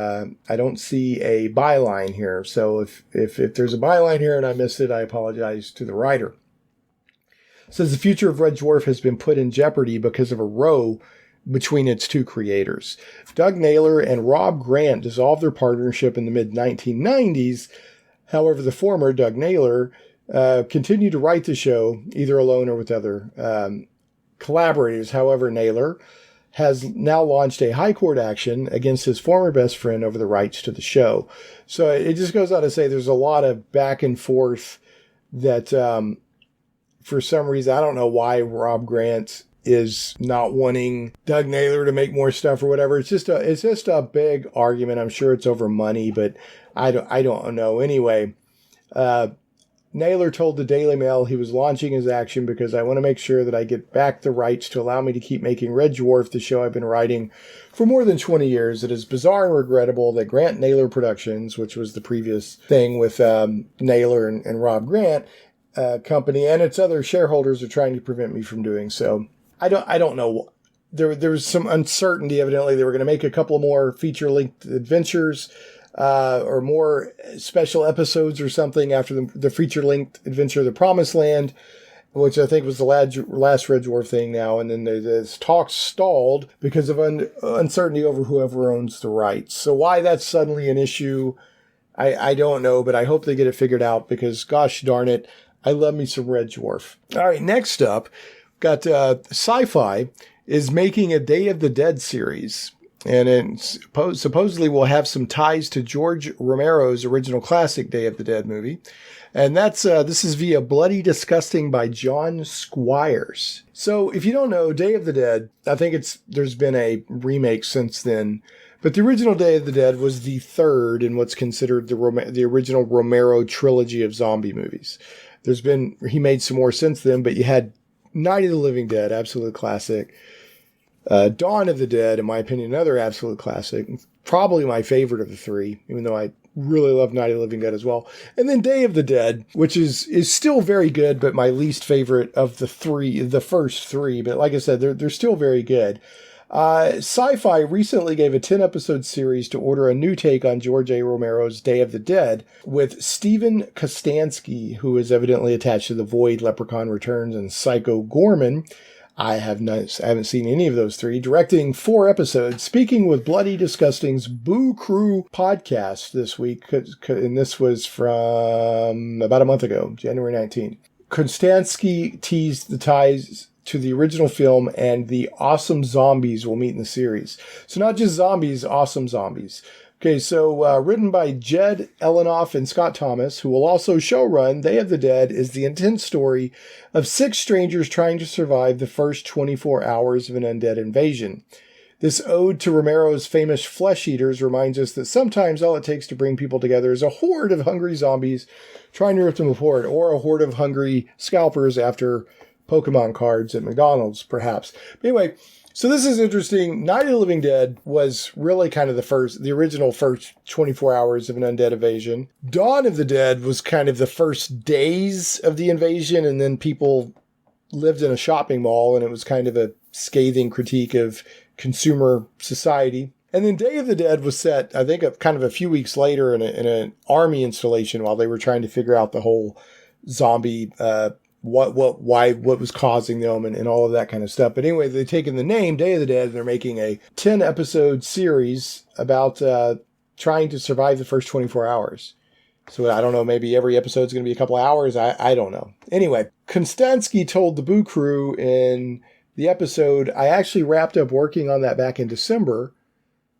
I don't see a byline here. So if there's a byline here and I missed it, I apologize to the writer. It says the future of Red Dwarf has been put in jeopardy because of a row between its two creators. Doug Naylor and Rob Grant dissolved their partnership in the mid-1990s. However, the former, Doug Naylor, continued to write the show, either alone or with other collaborators. However, Naylor has now launched a high court action against his former best friend over the rights to the show. So it just goes on to say there's a lot of back and forth that for some reason, I don't know why Rob Grant is not wanting Doug Naylor to make more stuff or whatever. It's just a big argument. I'm sure it's over money, but I don't know. Anyway, Naylor told the Daily Mail he was launching his action because I want to make sure that I get back the rights to allow me to keep making Red Dwarf, the show I've been writing for more than 20 years. It is bizarre and regrettable that Grant Naylor Productions, which was the previous thing with Naylor and Rob Grant company, and its other shareholders are trying to prevent me from doing so. I don't know. There was some uncertainty. Evidently, they were going to make a couple more feature-length adventures or more special episodes or something after the feature-length adventure, The Promised Land, which I think was the last Red Dwarf thing now. And then this talk stalled because of uncertainty over whoever owns the rights. So why that's suddenly an issue, I don't know, but I hope they get it figured out because, gosh darn it, I love me some Red Dwarf. All right, next up, got Sci-Fi is making a Day of the Dead series. And it supposedly will have some ties to George Romero's original classic Day of the Dead movie. And this is via Bloody Disgusting by John Squires. So if you don't know, Day of the Dead, I think there's been a remake since then. But the original Day of the Dead was the third in what's considered the original Romero trilogy of zombie movies. He made some more since then, but you had Night of the Living Dead, absolute classic. Dawn of the Dead, in my opinion, another absolute classic. Probably my favorite of the three, even though I really love Night of the Living Dead as well. And then Day of the Dead, which is still very good, but my least favorite of the first three. But like I said, they're still very good. Sci-Fi recently gave a 10-episode series to order a new take on George A. Romero's Day of the Dead with Stephen Kostansky, who is evidently attached to The Void, Leprechaun Returns, and Psycho Gorman. I haven't seen any of those three, directing 4 episodes, speaking with Bloody Disgusting's Boo Crew podcast this week, and this was from about a month ago, January 19th. Kostansky teased the ties to the original film and the awesome zombies we'll meet in the series. So not just zombies, awesome zombies. Okay, so written by Jed Elenoff and Scott Thomas, who will also showrun Day of the Dead, is the intense story of 6 strangers trying to survive the first 24 hours of an undead invasion. This ode to Romero's famous flesh eaters reminds us that sometimes all it takes to bring people together is a horde of hungry zombies trying to rip them apart, or a horde of hungry scalpers after Pokemon cards at McDonald's, perhaps. But anyway, so this is interesting. Night of the Living Dead was really kind of the original first 24 hours of an undead invasion. Dawn of the Dead was kind of the first days of the invasion, and then people lived in a shopping mall, and it was kind of a scathing critique of consumer society. And then Day of the Dead was set, I think, kind of a few weeks later in an army installation while they were trying to figure out the whole zombie what was causing them and all of that kind of stuff. But anyway, they've taken the name Day of the Dead and they're making a 10-episode series about trying to survive the first 24 hours. So I don't know, maybe every episode is going to be a couple hours. I don't know. Anyway, Kostansky told the Boo Crew in the episode, I actually wrapped up working on that back in December.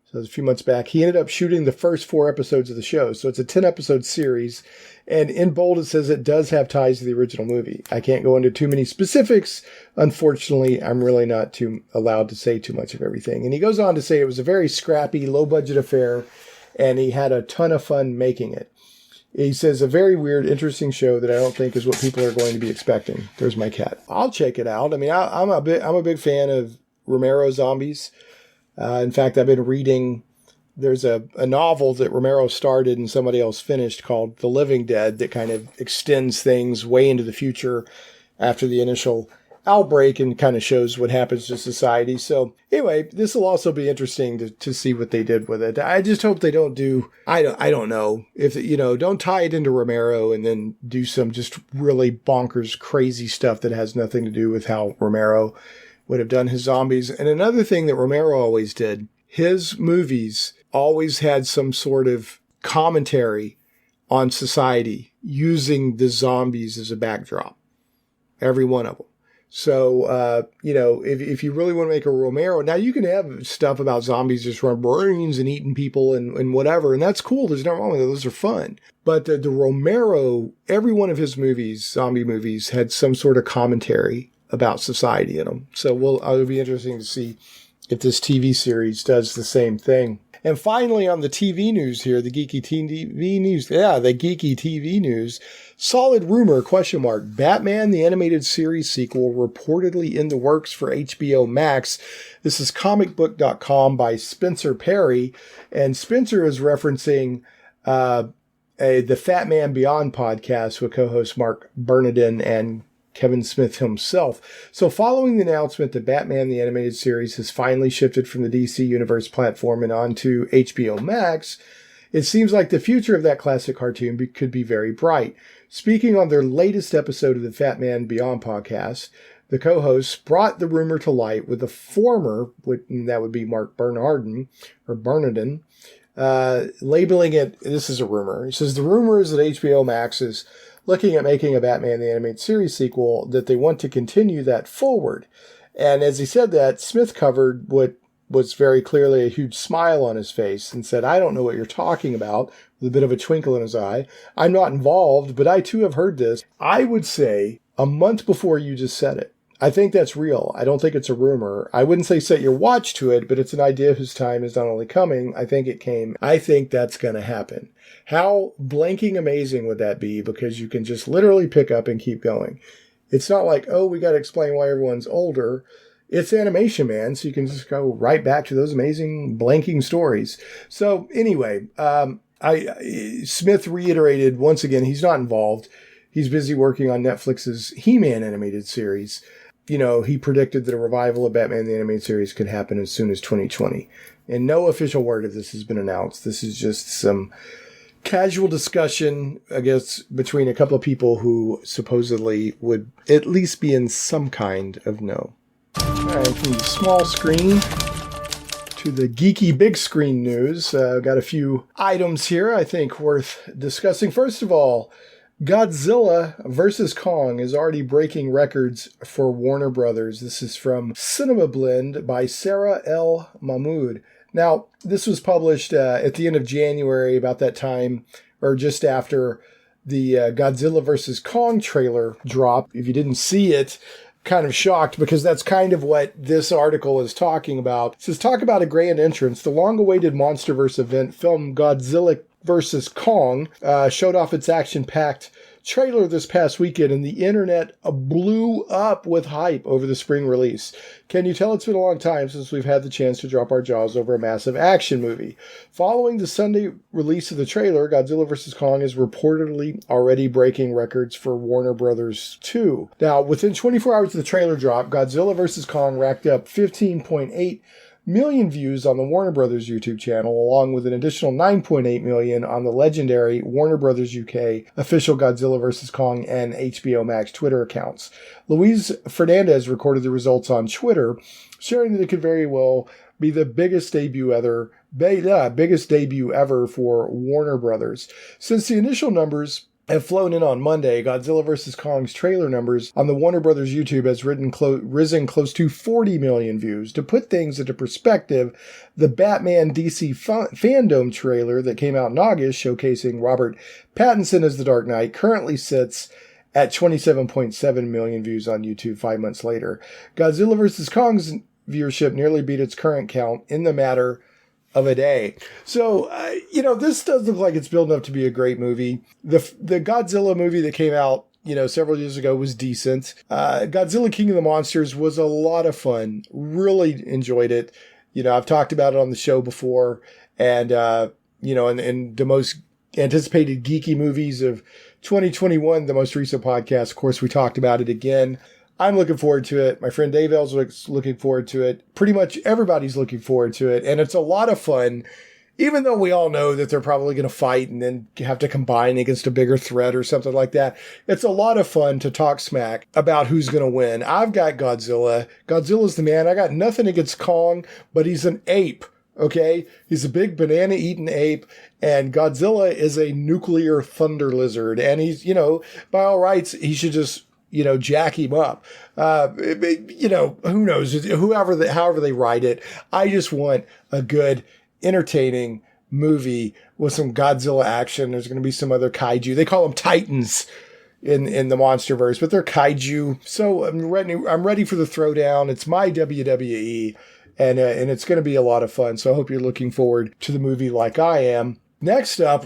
So it was a few months back. He ended up shooting the first 4 episodes of the show. So it's a 10-episode series. And in bold, it says it does have ties to the original movie. I can't go into too many specifics. Unfortunately, I'm really not allowed to say too much of everything. And he goes on to say it was a very scrappy, low-budget affair, and he had a ton of fun making it. He says a very weird, interesting show that I don't think is what people are going to be expecting. There's my cat. I'll check it out. I mean, I'm a big fan of Romero zombies. In fact, I've been reading, there's a novel that Romero started and somebody else finished called The Living Dead that kind of extends things way into the future after the initial outbreak and kind of shows what happens to society. So anyway, this will also be interesting to see what they did with it. I just hope they don't do, I don't know, if, don't tie it into Romero and then do some just really bonkers, crazy stuff that has nothing to do with how Romero would have done his zombies. And another thing that Romero always did, his movies always had some sort of commentary on society using the zombies as a backdrop. Every one of them. So, if you really want to make a Romero, now you can have stuff about zombies just running brains and eating people and whatever, and that's cool. There's nothing wrong with it. Those are fun. But the Romero, every one of his movies, zombie movies, had some sort of commentary about society in them. So it'll be interesting to see if this TV series does the same thing. And finally, on the TV news here, the geeky TV news. Yeah, the geeky TV news. Solid rumor, ? Batman the Animated Series sequel reportedly in the works for HBO Max. This is comicbook.com by Spencer Perry. And Spencer is referencing the Fat Man Beyond podcast with co-host Mark Bernardin and Kevin Smith himself. So following the announcement that Batman the Animated Series has finally shifted from the DC Universe platform and onto HBO Max, it seems like the future of that classic cartoon could be very bright. Speaking on their latest episode of the Fat Man Beyond podcast, the co-hosts brought the rumor to light with the former, that would be Mark Bernardin, labeling it, this is a rumor. He says, the rumor is that HBO Max is looking at making a Batman the Animated Series sequel, that they want to continue that forward. And as he said that, Smith covered what was very clearly a huge smile on his face and said, I don't know what you're talking about, with a bit of a twinkle in his eye. I'm not involved, but I too have heard this. I would say a month before you just said it. I think that's real. I don't think it's a rumor. I wouldn't say set your watch to it, but it's an idea whose time is not only coming, I think it came. I think that's going to happen. How blanking amazing would that be? Because you can just literally pick up and keep going. It's not like, oh, we got to explain why everyone's older. It's animation, man, so you can just go right back to those amazing blanking stories. So anyway, Smith reiterated once again, he's not involved. He's busy working on Netflix's He-Man animated series. You know, he predicted that a revival of Batman the Animated Series could happen as soon as 2020. And no official word of this has been announced. This is just some casual discussion, I guess, between a couple of people who supposedly would at least be in some kind of know. All right, from the small screen to the geeky big screen news. Got a few items here I think worth discussing. First of all, Godzilla vs. Kong is already breaking records for Warner Brothers. This is from Cinema Blend by Sarah L. Mahmood. Now, this was published at the end of January, about that time, or just after the Godzilla vs. Kong trailer dropped. If you didn't see it, kind of shocked, because that's kind of what this article is talking about. It says, talk about a grand entrance. The long-awaited MonsterVerse event film Godzilla vs. Kong showed off its action-packed trailer this past weekend, and the internet blew up with hype over the spring release. Can you tell it's been a long time since we've had the chance to drop our jaws over a massive action movie? Following the Sunday release of the trailer, Godzilla vs. Kong is reportedly already breaking records for Warner Brothers 2. Now, within 24 hours of the trailer drop, Godzilla vs. Kong racked up 15.8 million views on the Warner Brothers YouTube channel, along with an additional 9.8 million on the legendary Warner Brothers UK official Godzilla vs. Kong and HBO Max Twitter accounts. Luis Fernandez recorded the results on Twitter, sharing that it could very well be the biggest debut ever for Warner Brothers. Since the initial numbers have flown in on Monday, Godzilla vs. Kong's trailer numbers on the Warner Brothers YouTube has risen close to 40 million views. To put things into perspective, the Batman DC fandom trailer that came out in August, showcasing Robert Pattinson as the Dark Knight, currently sits at 27.7 million views on YouTube 5 months later. Godzilla vs. Kong's viewership nearly beat its current count in the matter of a day. So, this does look like it's building up to be a great movie. The Godzilla movie that came out, several years ago was decent. Godzilla King of the Monsters was a lot of fun. Really enjoyed it. I've talked about it on the show before. And, in the most anticipated geeky movies of 2021, the most recent podcast, of course, we talked about it again. I'm looking forward to it. My friend Dave Ellswick's looking forward to it. Pretty much everybody's looking forward to it. And it's a lot of fun, even though we all know that they're probably going to fight and then have to combine against a bigger threat or something like that. It's a lot of fun to talk smack about who's going to win. I've got Godzilla. Godzilla's the man. I got nothing against Kong, but he's an ape. Okay? He's a big banana-eating ape, and Godzilla is a nuclear thunder lizard. And he's, by all rights, he should just jack him up. Who knows? However they write it. I just want a good, entertaining movie with some Godzilla action. There's going to be some other kaiju. They call them Titans in the MonsterVerse, but they're kaiju. So I'm ready for the throwdown. It's my WWE, and it's going to be a lot of fun. So I hope you're looking forward to the movie like I am. Next up,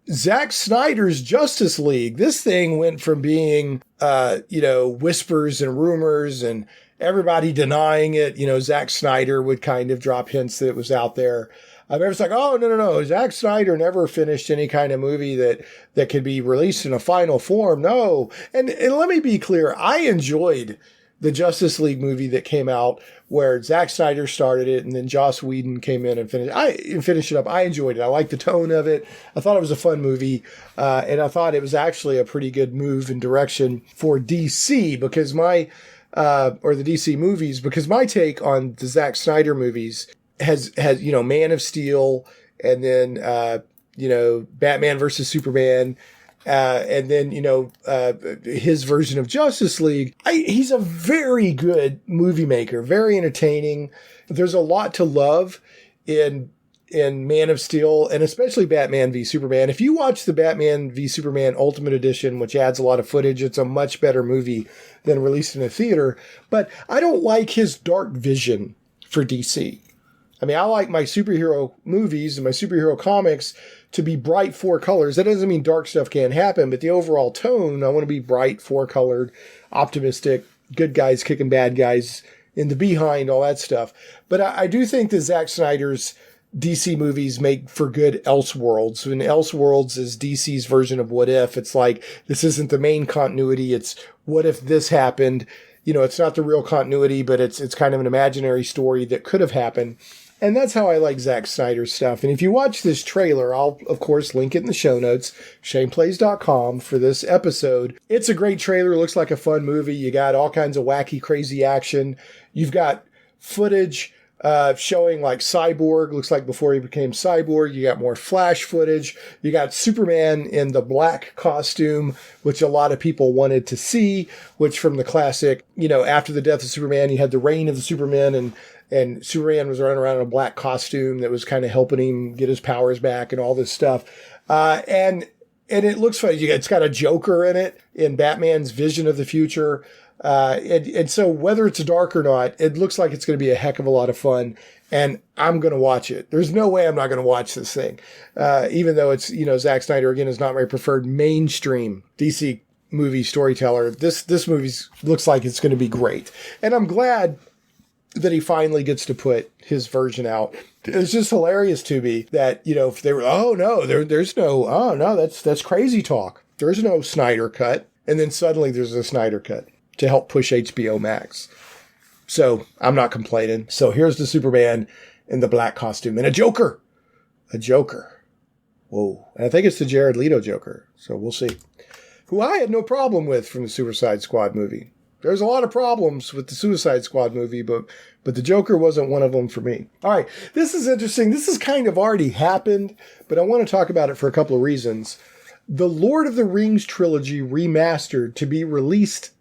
Zack Snyder's Justice League. This thing went from being, whispers and rumors and everybody denying it. Zack Snyder would kind of drop hints that it was out there. Everyone's like, oh, no. Zack Snyder never finished any kind of movie that could be released in a final form. No. And let me be clear. I enjoyed the Justice League movie that came out where Zack Snyder started it and then Joss Whedon came in and finished it up. I enjoyed it. I liked the tone of it. I thought it was a fun movie. And I thought it was actually a pretty good move in direction for DC because the DC movies, because my take on the Zack Snyder movies has Man of Steel and then, Batman versus Superman, And then, his version of Justice League. He's a very good movie maker, very entertaining. There's a lot to love in Man of Steel, and especially Batman v Superman. If you watch the Batman v Superman Ultimate Edition, which adds a lot of footage, it's a much better movie than released in a theater. But I don't like his dark vision for DC. I mean, I like my superhero movies and my superhero comics to be bright four colors. That doesn't mean dark stuff can't happen, but the overall tone, I want to be bright, four-colored, optimistic, good guys kicking bad guys in the behind, all that stuff. But I do think that Zack Snyder's DC movies make for good Elseworlds. And Elseworlds is DC's version of What If. It's like, this isn't the main continuity. It's what if this happened? It's not the real continuity, but it's kind of an imaginary story that could have happened. And that's how I like Zack Snyder's stuff. And if you watch this trailer, I'll, of course, link it in the show notes, shaneplays.com for this episode. It's a great trailer. It looks like a fun movie. You got all kinds of wacky, crazy action. You've got footage showing like Cyborg, looks like before he became Cyborg. You got more Flash footage. You got Superman in the black costume, which a lot of people wanted to see, which from the classic, after the death of Superman, you had the reign of the Supermen, and Superman was running around in a black costume that was kind of helping him get his powers back and all this stuff. And it looks funny. It's got a Joker in it, in Batman's vision of the future. And so whether it's dark or not, it looks like it's going to be a heck of a lot of fun, and I'm going to watch it. There's no way I'm not going to watch this thing. Even though it's, Zack Snyder, again, is not my preferred mainstream DC movie storyteller. This movie looks like it's going to be great. And I'm glad that he finally gets to put his version out. It's just hilarious to me that, if they were, that's crazy talk. There's no Snyder Cut. And then suddenly there's a Snyder Cut to help push HBO Max. So I'm not complaining. So here's the Superman in the black costume and a Joker. Whoa. And I think it's the Jared Leto Joker. So we'll see. Who I had no problem with from the Suicide Squad movie. There's a lot of problems with the Suicide Squad movie, but the Joker wasn't one of them for me. All right, this is interesting. This has kind of already happened, but I want to talk about it for a couple of reasons. The Lord of the Rings trilogy remastered to be released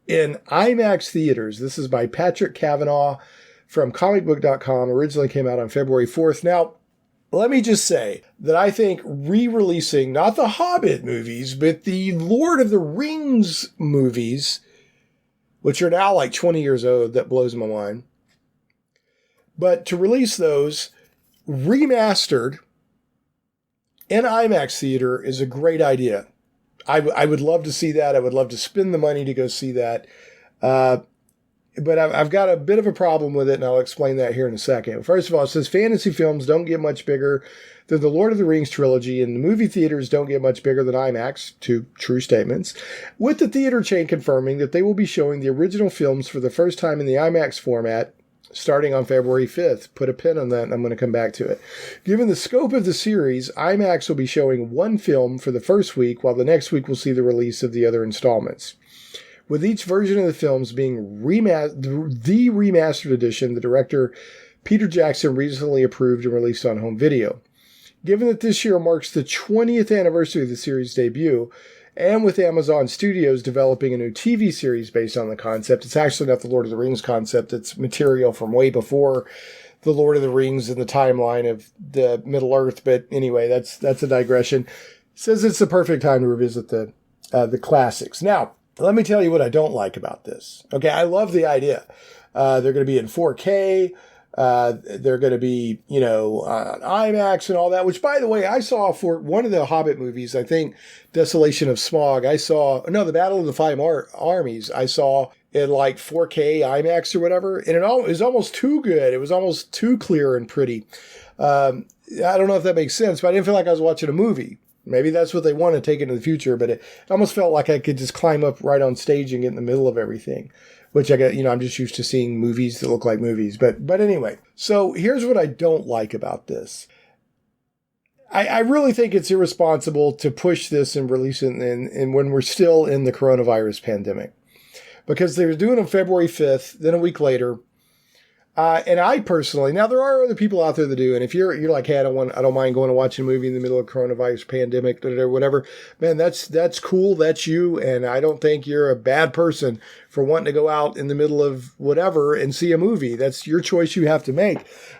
in IMAX theaters. This is by Patrick Cavanaugh from comicbook.com. Originally came out on February 4th. Now, let me just say that I think re-releasing not the Hobbit movies, but the Lord of the Rings movies, which are now like 20 years old, that blows my mind. But to release those remastered in IMAX theater is a great idea. I would love to see that. I would love to spend the money to go see that. But I've got a bit of a problem with it, and I'll explain that here in a second. First of all, it says fantasy films don't get much bigger than the Lord of the Rings trilogy, and the movie theaters don't get much bigger than IMAX, two true statements, with the theater chain confirming that they will be showing the original films for the first time in the IMAX format starting on February 5th. Put a pin on that, and I'm going to come back to it. Given the scope of the series, IMAX will be showing one film for the first week, while the next week will see the release of the other installments. With each version of the films being the remastered edition, the director Peter Jackson recently approved and released on home video. Given that this year marks the 20th anniversary of the series' debut, and with Amazon Studios developing a new TV series based on the concept, it's actually not the Lord of the Rings concept, it's material from way before the Lord of the Rings in the timeline of the Middle Earth, but anyway, that's a digression. It says it's the perfect time to revisit the classics. Now, let me tell you what I don't like about this. Okay, I love the idea. They're going to be in 4K. They're going to be, on IMAX and all that, which, by the way, I saw for one of the Hobbit movies, I think Desolation of Smaug, the Battle of the Five Armies, I saw in like 4K IMAX or whatever, and it was almost too good. It was almost too clear and pretty. I don't know if that makes sense, but I didn't feel like I was watching a movie. Maybe that's what they want to take into the future, but it almost felt like I could just climb up right on stage and get in the middle of everything, which I'm just used to seeing movies that look like movies. But anyway, so here's what I don't like about this. I really think it's irresponsible to push this and release it and when we're still in the coronavirus pandemic, because they were doing it on February 5th, then a week later, And I personally, now there are other people out there that do, and if you're like, hey, I don't mind going to watch a movie in the middle of coronavirus pandemic, or whatever, man, that's cool, that's you, and I don't think you're a bad person for wanting to go out in the middle of whatever and see a movie. That's your choice you have to make.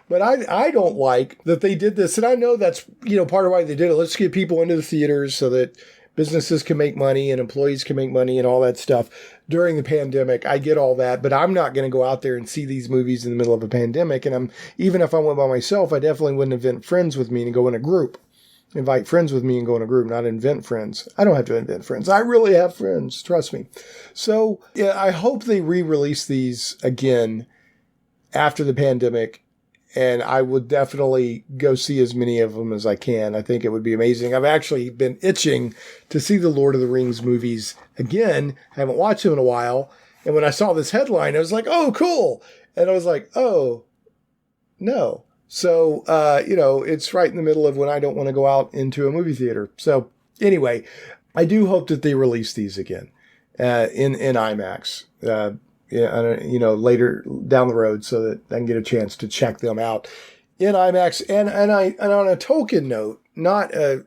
But I don't like that they did this, and I know that's, part of why they did it. Let's get people into the theaters so that businesses can make money and employees can make money and all that stuff during the pandemic. I get all that, but I'm not going to go out there and see these movies in the middle of a pandemic. And even if I went by myself, I definitely wouldn't invite friends with me and go in a group. Invite friends with me and go in a group, not invent friends. I don't have to invent friends. I really have friends. Trust me. So yeah, I hope they re-release these again after the pandemic. And I would definitely go see as many of them as I can. I think it would be amazing. I've actually been itching to see the Lord of the Rings movies again. I haven't watched them in a while. And when I saw this headline, I was like, oh, cool. And I was like, oh, no. So, it's right in the middle of when I don't want to go out into a movie theater. So anyway, I do hope that they release these again in IMAX. Later down the road, so that I can get a chance to check them out in IMAX. And on a token note, not a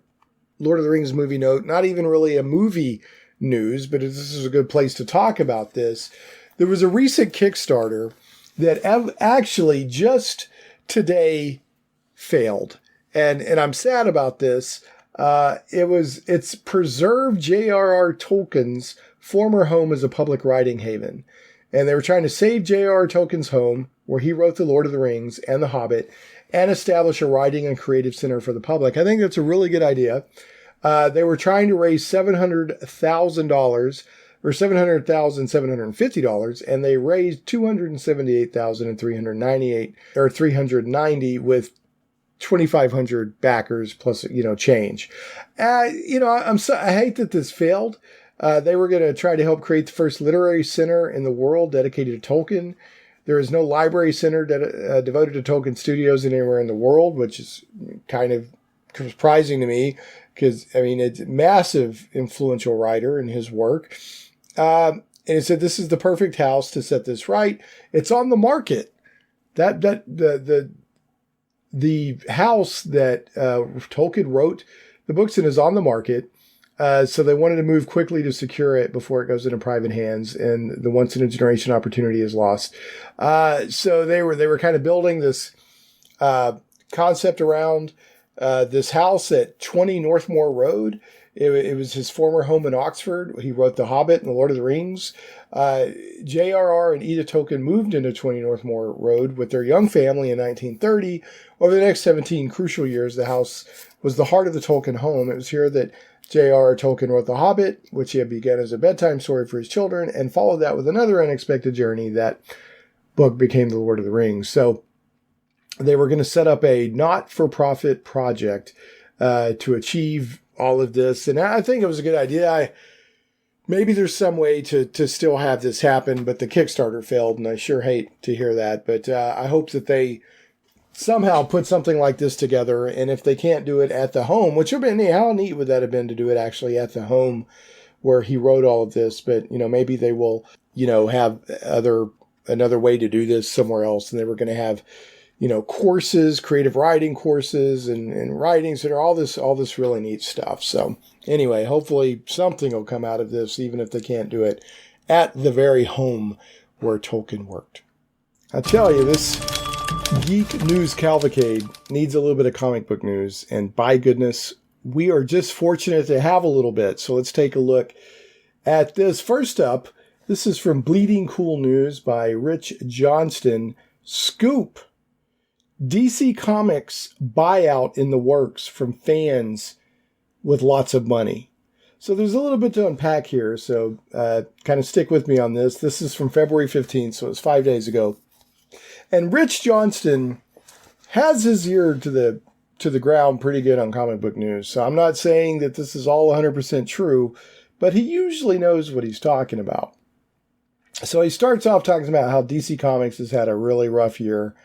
Lord of the Rings movie note, not even really a movie news, but this is a good place to talk about this. There was a recent Kickstarter that actually just today failed, and I'm sad about this. It's Preserve J.R.R. Tolkien's former home as a public writing haven. And they were trying to save J.R.R. Tolkien's home, where he wrote The Lord of the Rings and The Hobbit, and establish a writing and creative center for the public. I think that's a really good idea. They were trying to raise $700,000, or $700,750, and they raised $278,390 with 2,500 backers plus, change. I hate that this failed. They were going to try to help create the first literary center in the world dedicated to Tolkien. There is no library center devoted to Tolkien studios anywhere in the world, which is kind of surprising to me because, it's a massive influential writer in his work. And it said this is the perfect house to set this right. It's on the market. The house that Tolkien wrote the books in is on the market. So they wanted to move quickly to secure it before it goes into private hands, and the once-in-a-generation opportunity is lost. So they were kind of building this concept around this house at 20 Northmore Road. It was his former home in Oxford. He wrote The Hobbit and The Lord of the Rings. J.R.R. and Edith Tolkien moved into 20 Northmore Road with their young family in 1930. Over the next 17 crucial years, the house was the heart of the Tolkien home. It was here that J.R.R. Tolkien wrote The Hobbit, which he had begun as a bedtime story for his children, and followed that with another unexpected journey. That book became The Lord of the Rings. So they were going to set up a not-for-profit project to achieve all of this. And I think it was a good idea. Maybe there's some way to still have this happen, but the Kickstarter failed, and I sure hate to hear that. But I hope that they somehow put something like this together. And if they can't do it at the home, which would have been, how neat would that have been to do it actually at the home where he wrote all of this? But, maybe they will, have another way to do this somewhere else. And they were going to have, courses, creative writing courses and writings and all this really neat stuff. So anyway, hopefully something will come out of this, even if they can't do it at the very home where Tolkien worked. I tell you, this Geek News Cavalcade needs a little bit of comic book news, and by goodness, we are just fortunate to have a little bit. So let's take a look at this. First up, this is from Bleeding Cool News by Rich Johnston. Scoop: DC Comics buyout in the works from fans with lots of money. So there's a little bit to unpack here, so kind of stick with me on this. This is from February 15th, so it's 5 days ago. And Rich Johnston has his ear to the ground pretty good on comic book news. So I'm not saying that this is all 100% true, but he usually knows what he's talking about. So he starts off talking about how DC Comics has had a really rough year.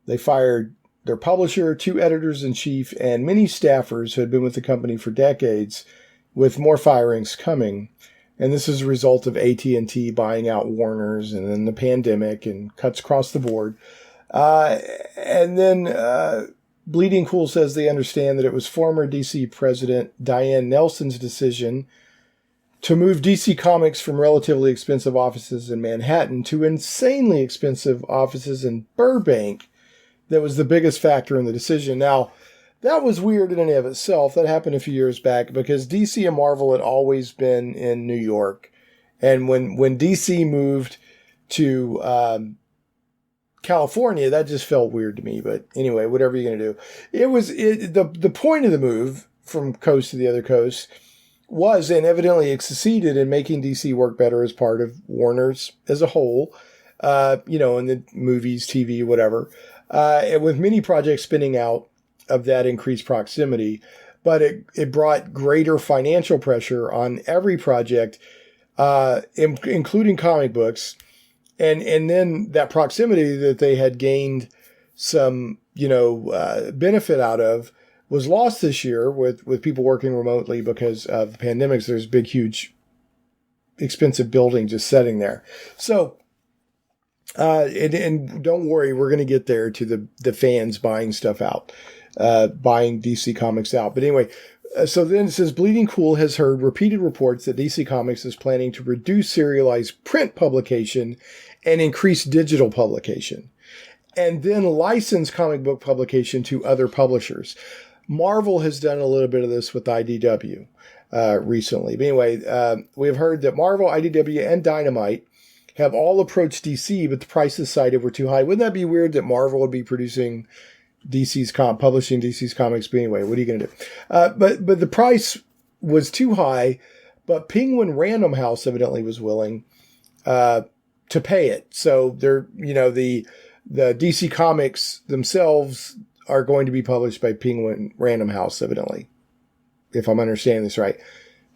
They fired their publisher, 2 editors-in-chief, and many staffers who had been with the company for decades, with more firings coming. And this is a result of AT&T buying out Warner's and then the pandemic and cuts across the board. And then Bleeding Cool says they understand that it was former DC President Diane Nelson's decision to move DC Comics from relatively expensive offices in Manhattan to insanely expensive offices in Burbank that was the biggest factor in the decision. Now, that was weird in and of itself. That happened a few years back because DC and Marvel had always been in New York. And when DC moved to California, that just felt weird to me. But anyway, whatever you're going to do. The point of the move from coast to the other coast was, and evidently it succeeded in making DC work better as part of Warner's as a whole, in the movies, TV, whatever, and with many projects spinning out of that increased proximity. But it brought greater financial pressure on every project, including comic books. And then that proximity that they had gained some, benefit out of was lost this year with people working remotely because of the pandemics. There's big, huge, expensive buildings just sitting there. So, and don't worry, we're going to get there to the fans buying stuff out, buying DC Comics out. But anyway, so then it says Bleeding Cool has heard repeated reports that DC Comics is planning to reduce serialized print publication and increase digital publication, and then license comic book publication to other publishers. Marvel has done a little bit of this with IDW recently. But anyway, we have heard that Marvel, IDW, and Dynamite have all approached DC, but the prices cited were too high. Wouldn't that be weird that Marvel would be producing publishing DC's comics? But anyway, what are you going to do? But the price was too high, but Penguin Random House evidently was willing to pay it. So they're, the DC Comics themselves are going to be published by Penguin Random House, evidently, if I'm understanding this right.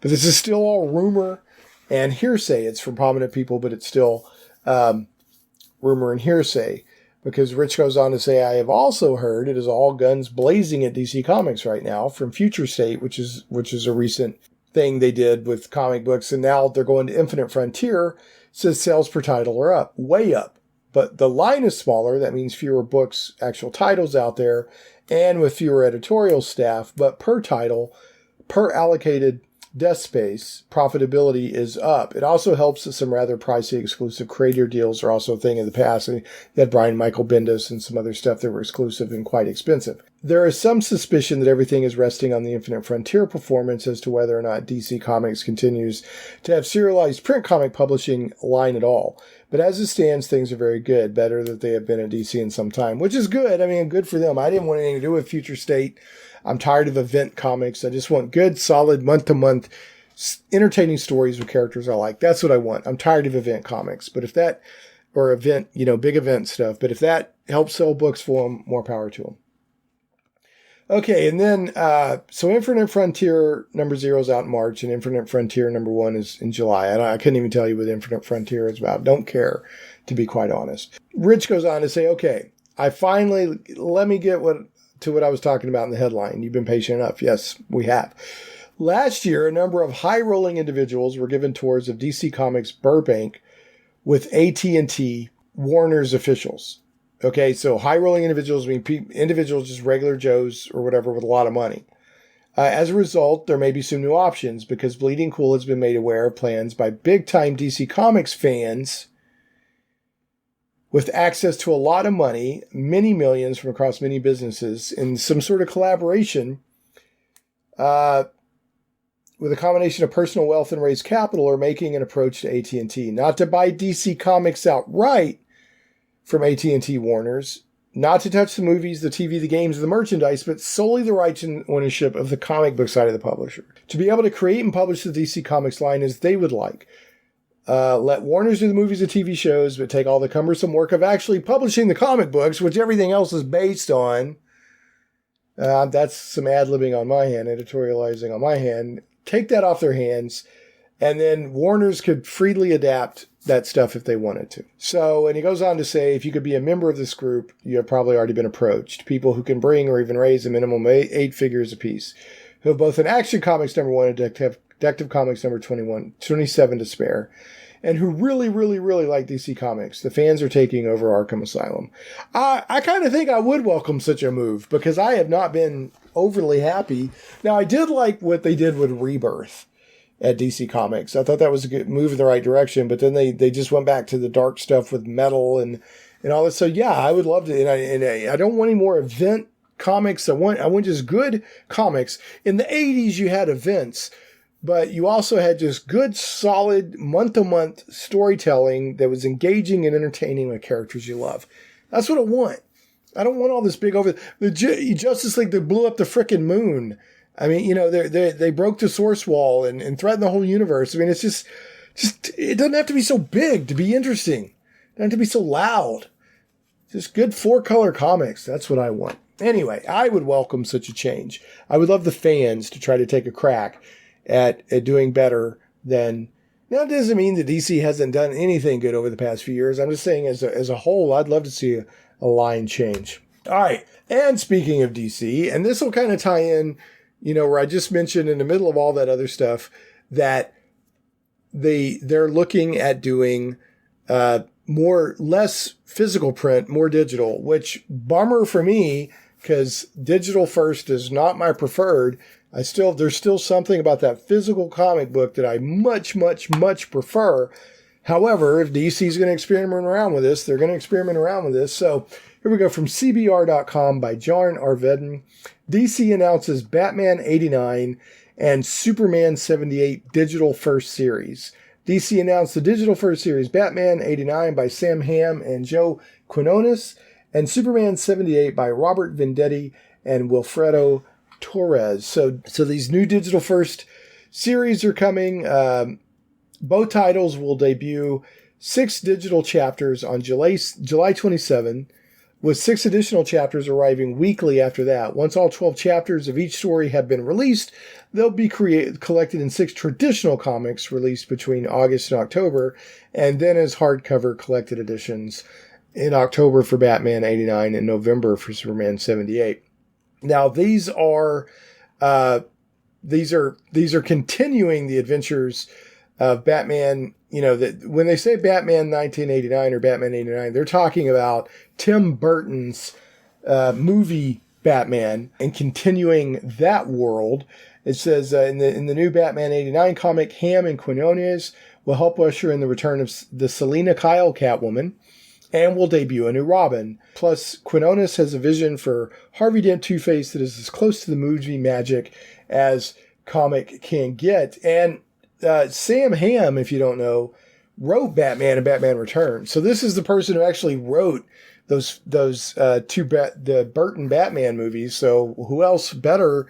But this is still all rumor and hearsay. It's from prominent people, but it's still rumor and hearsay. Because Rich goes on to say, I have also heard it is all guns blazing at DC Comics right now from Future State, which is a recent thing they did with comic books. And now they're going to Infinite Frontier. It says sales per title are up, way up. But the line is smaller. That means fewer books, actual titles out there, and with fewer editorial staff. But per title, per allocated desk space, profitability is up. It also helps that some rather pricey exclusive creator deals are also a thing in the past. And you had Brian Michael Bendis and some other stuff that were exclusive and quite expensive. There is some suspicion that everything is resting on the Infinite Frontier performance as to whether or not DC Comics continues to have serialized print comic publishing line at all. But as it stands, things are very good, better than they have been at DC in some time, which is good. I mean, good for them. I didn't want anything to do with Future State. I'm tired of event comics. I just want good, solid, month-to-month, entertaining stories with characters I like. That's what I want. I'm tired of event comics. But if that, or event, big event stuff, but if that helps sell books for them, more power to them. Okay, and then, so Infinite Frontier number 0 is out in March, and Infinite Frontier number 1 is in July. I couldn't even tell you what Infinite Frontier is about. Don't care, to be quite honest. Rich goes on to say, okay, let me get to what I was talking about in the headline. You've been patient enough. Yes, we have. Last year, a number of high-rolling individuals were given tours of DC Comics Burbank with AT&T Warner's officials. Okay, so high-rolling individuals mean individuals, just regular Joes or whatever with a lot of money. As a result, there may be some new options because Bleeding Cool has been made aware of plans by big-time DC Comics fans with access to a lot of money, many millions from across many businesses, in some sort of collaboration with a combination of personal wealth and raised capital, are making an approach to AT&T. Not to buy DC Comics outright from AT&T Warner's, not to touch the movies, the TV, the games, the merchandise, but solely the rights and ownership of the comic book side of the publisher. To be able to create and publish the DC Comics line as they would like. Let Warner's do the movies and TV shows, but take all the cumbersome work of actually publishing the comic books, which everything else is based on. That's some ad-libbing on my hand, editorializing on my hand. Take that off their hands, and then Warner's could freely adapt that stuff if they wanted to. So, and he goes on to say, if you could be a member of this group, you have probably already been approached. People who can bring or even raise a minimum 8 figures apiece, who have both an Action Comics number 1 and Detective Comics number 27 to spare, and who really, really, really like DC Comics. The fans are taking over Arkham Asylum. I kind of think I would welcome such a move, because I have not been overly happy. Now, I did like what they did with Rebirth at DC Comics. I thought that was a good move in the right direction, but then they just went back to the dark stuff with metal and all this. So yeah, I would love to. And I don't want any more event comics. I want just good comics. In the 80s, you had events, but you also had just good, solid, month-to-month storytelling that was engaging and entertaining with characters you love. That's what I want. I don't want all this big over the Justice League that blew up the frickin' moon. I mean, you know, they broke the source wall and threatened the whole universe. I mean, it's just it doesn't have to be so big to be interesting. It doesn't have to be so loud. Just good 4-color comics. That's what I want. Anyway, I would welcome such a change. I would love the fans to try to take a crack at doing better than. Now, it doesn't mean that DC hasn't done anything good over the past few years. I'm just saying as a whole, I'd love to see a line change. All right. And speaking of DC, and this will kind of tie in, you know, where I just mentioned in the middle of all that other stuff that they're looking at doing less physical print, more digital, which bummer for me, because digital first is not my preferred. There's still something about that physical comic book that I much, much, much prefer. However, if DC is going to experiment around with this, they're going to experiment around with this. So here we go from CBR.com by John Arveden. DC announces Batman 89 and Superman 78 digital first series. DC announced the digital first series Batman 89 by Sam Hamm and Joe Quinones, and Superman 78 by Robert Venditti and Wilfredo Torres. So these new digital first series are coming. Both titles will debut 6 digital chapters on July 27, with 6 additional chapters arriving weekly after that. Once all 12 chapters of each story have been released, they'll be collected in 6 traditional comics released between August and October, and then as hardcover collected editions in October for Batman 89 and November for Superman 78. Now, these are continuing the adventures of Batman. You know, that when they say Batman 1989 or Batman 89, they're talking about Tim Burton's movie Batman and continuing that world. It says in the new Batman 89 comic, Hamm and Quinones will help usher in the return of the Selina Kyle Catwoman, and will debut a new Robin. Plus, Quinones has a vision for Harvey Dent Two-Face that is as close to the movie magic as comic can get. And Sam Hamm, if you don't know, wrote Batman and Batman Returns. So this is the person who actually wrote those the Burton Batman movies. So who else better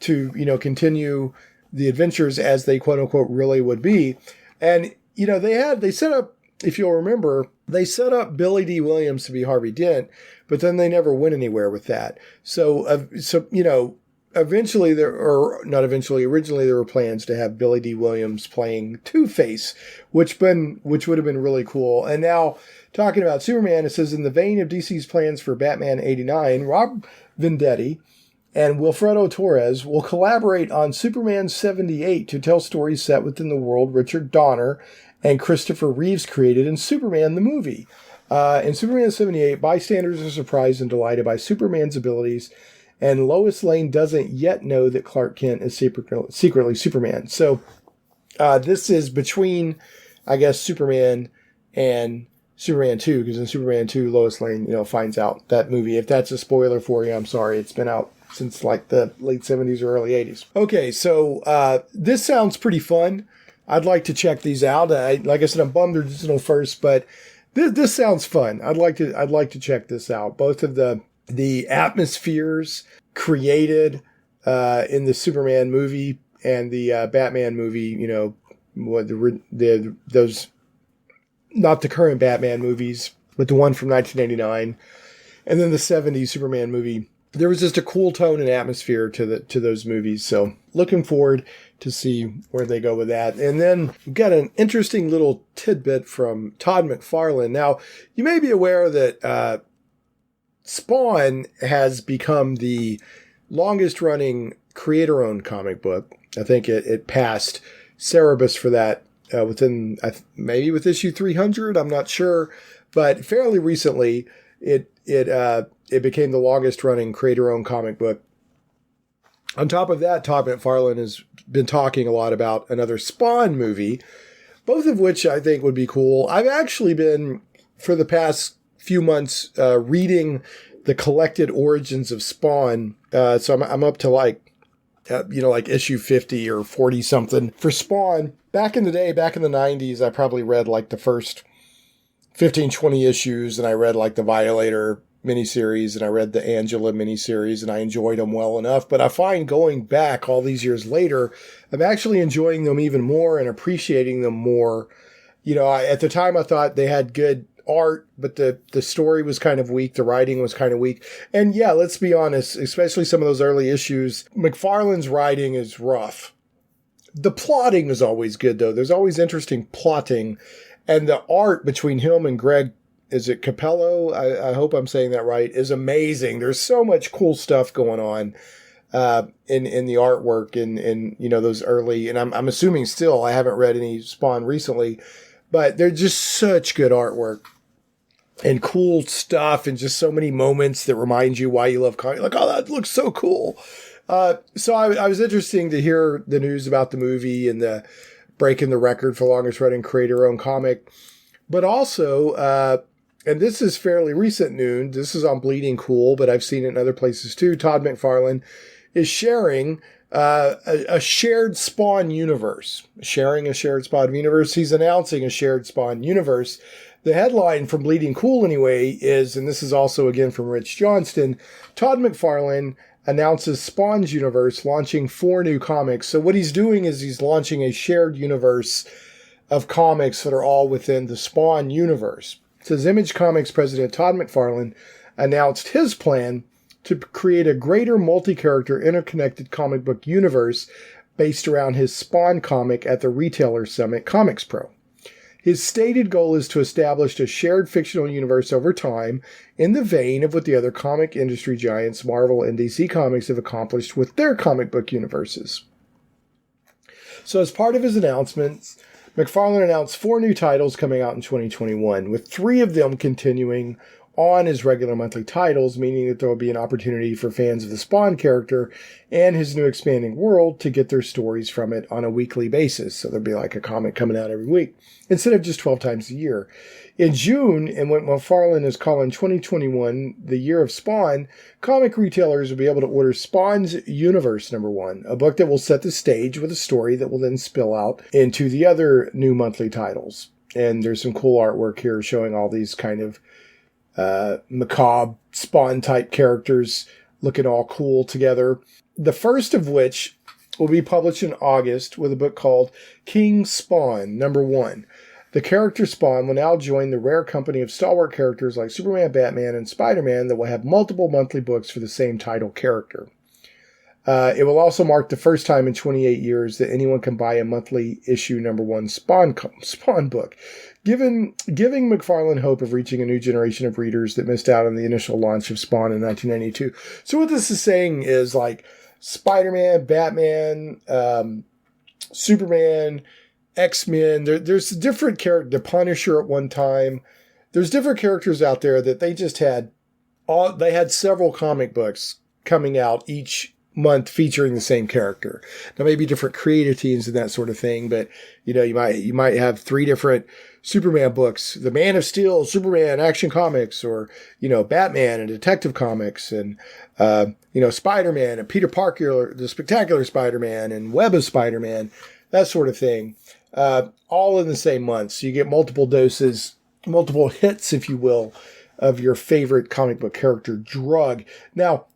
to, you know, continue the adventures as they quote unquote really would be. And, you know, they set up, if you'll remember, they set up Billy D. Williams to be Harvey Dent, but then they never went anywhere with that. So you know, originally there were plans to have Billy D. Williams playing Two-Face, which would have been really cool. And now, talking about Superman, it says, in the vein of DC's plans for Batman 89, Rob Venditti and Wilfredo Torres will collaborate on Superman 78 to tell stories set within the world Richard Donner and Christopher Reeves created in Superman the movie. In Superman 78, bystanders are surprised and delighted by Superman's abilities, and Lois Lane doesn't yet know that Clark Kent is secretly Superman. So this is between, I guess, Superman and Superman 2, because in Superman 2, Lois Lane, you know, finds out that movie. If that's a spoiler for you, I'm sorry. It's been out since like the late 70s or early 80s. Okay, so this sounds pretty fun. I'd like to check these out. Like I said, I'm bummed they're digital first, but this sounds fun. I'd like to check this out. Both of the atmospheres created in the Superman movie and the Batman movie. You know, those not the current Batman movies, but the one from 1989, and then the 70s Superman movie. There was just a cool tone and atmosphere to those movies. So looking forward to see where they go with that. And then we've got an interesting little tidbit from Todd McFarlane. Now, you may be aware that Spawn has become the longest running creator-owned comic book. I think it passed Cerebus for that maybe with issue 300. I'm not sure, but fairly recently, it became the longest-running creator-owned comic book. On top of that, Todd McFarlane has been talking a lot about another Spawn movie, both of which I think would be cool. I've actually been, for the past few months, reading the collected origins of Spawn. So I'm up to like issue 50 or 40 something for Spawn. Back in the day, back in the 90s, I probably read like the first 15, 20 issues, and I read like the Violator miniseries, and I read the Angela miniseries, and I enjoyed them well enough. But I find going back all these years later, I'm actually enjoying them even more and appreciating them more. At the time I thought they had good art, but the story was kind of weak. The writing was kind of weak. And yeah, let's be honest, especially some of those early issues, McFarlane's writing is rough. The plotting is always good, though. There's always interesting plotting. And the art between him and Greg, is it Capello? I hope I'm saying that right, is amazing. There's so much cool stuff going on in the artwork and those early, and I'm assuming still, I haven't read any Spawn recently, but they're just such good artwork and cool stuff and just so many moments that remind you why you love comics. Like, oh, that looks so cool. So I was interesting to hear the news about the movie and the breaking the record for longest running creator-owned comic. But also, and this is fairly recent news, this is on Bleeding Cool, but I've seen it in other places too, Todd McFarlane is sharing a shared Spawn universe. Sharing a shared Spawn universe. He's announcing a shared Spawn universe. The headline from Bleeding Cool anyway is, and this is also again from Rich Johnston, Todd McFarlane announces Spawn's universe, launching 4 new comics. So what he's doing is he's launching a shared universe of comics that are all within the Spawn universe. It says Image Comics president Todd McFarlane announced his plan to create a greater multi-character interconnected comic book universe based around his Spawn comic at the Retailer Summit Comics Pro. His stated goal is to establish a shared fictional universe over time in the vein of what the other comic industry giants Marvel and DC Comics have accomplished with their comic book universes. So as part of his announcements, McFarlane announced 4 new titles coming out in 2021, with 3 of them continuing on as regular monthly titles, meaning that there will be an opportunity for fans of the Spawn character and his new expanding world to get their stories from it on a weekly basis. So there'll be like a comic coming out every week, instead of just 12 times a year. In June, and what McFarlane is calling 2021 the year of Spawn, comic retailers will be able to order Spawn's Universe #1, a book that will set the stage with a story that will then spill out into the other new monthly titles. And there's some cool artwork here showing all these kind of macabre Spawn type characters looking all cool together. The first of which will be published in August with a book called King Spawn #1. The character Spawn will now join the rare company of stalwart characters like Superman, Batman, and Spider-Man that will have multiple monthly books for the same title character. It will also mark the first time in 28 years that anyone can buy a monthly issue #1 Spawn book, giving McFarlane hope of reaching a new generation of readers that missed out on the initial launch of Spawn in 1992. So what this is saying is like Spider-Man, Batman, Superman, X-Men, there's different characters, the Punisher at one time. There's different characters out there that they just had, they had several comic books coming out each month featuring the same character. Now maybe different creative teams and that sort of thing, but you might have 3 different Superman books, the Man of Steel, Superman Action Comics, or Batman and Detective Comics, and Spider-Man and Peter Parker, the Spectacular Spider-Man and Web of Spider-Man, that sort of thing, all in the same month. So you get multiple doses, multiple hits, if you will, of your favorite comic book character drug. Now,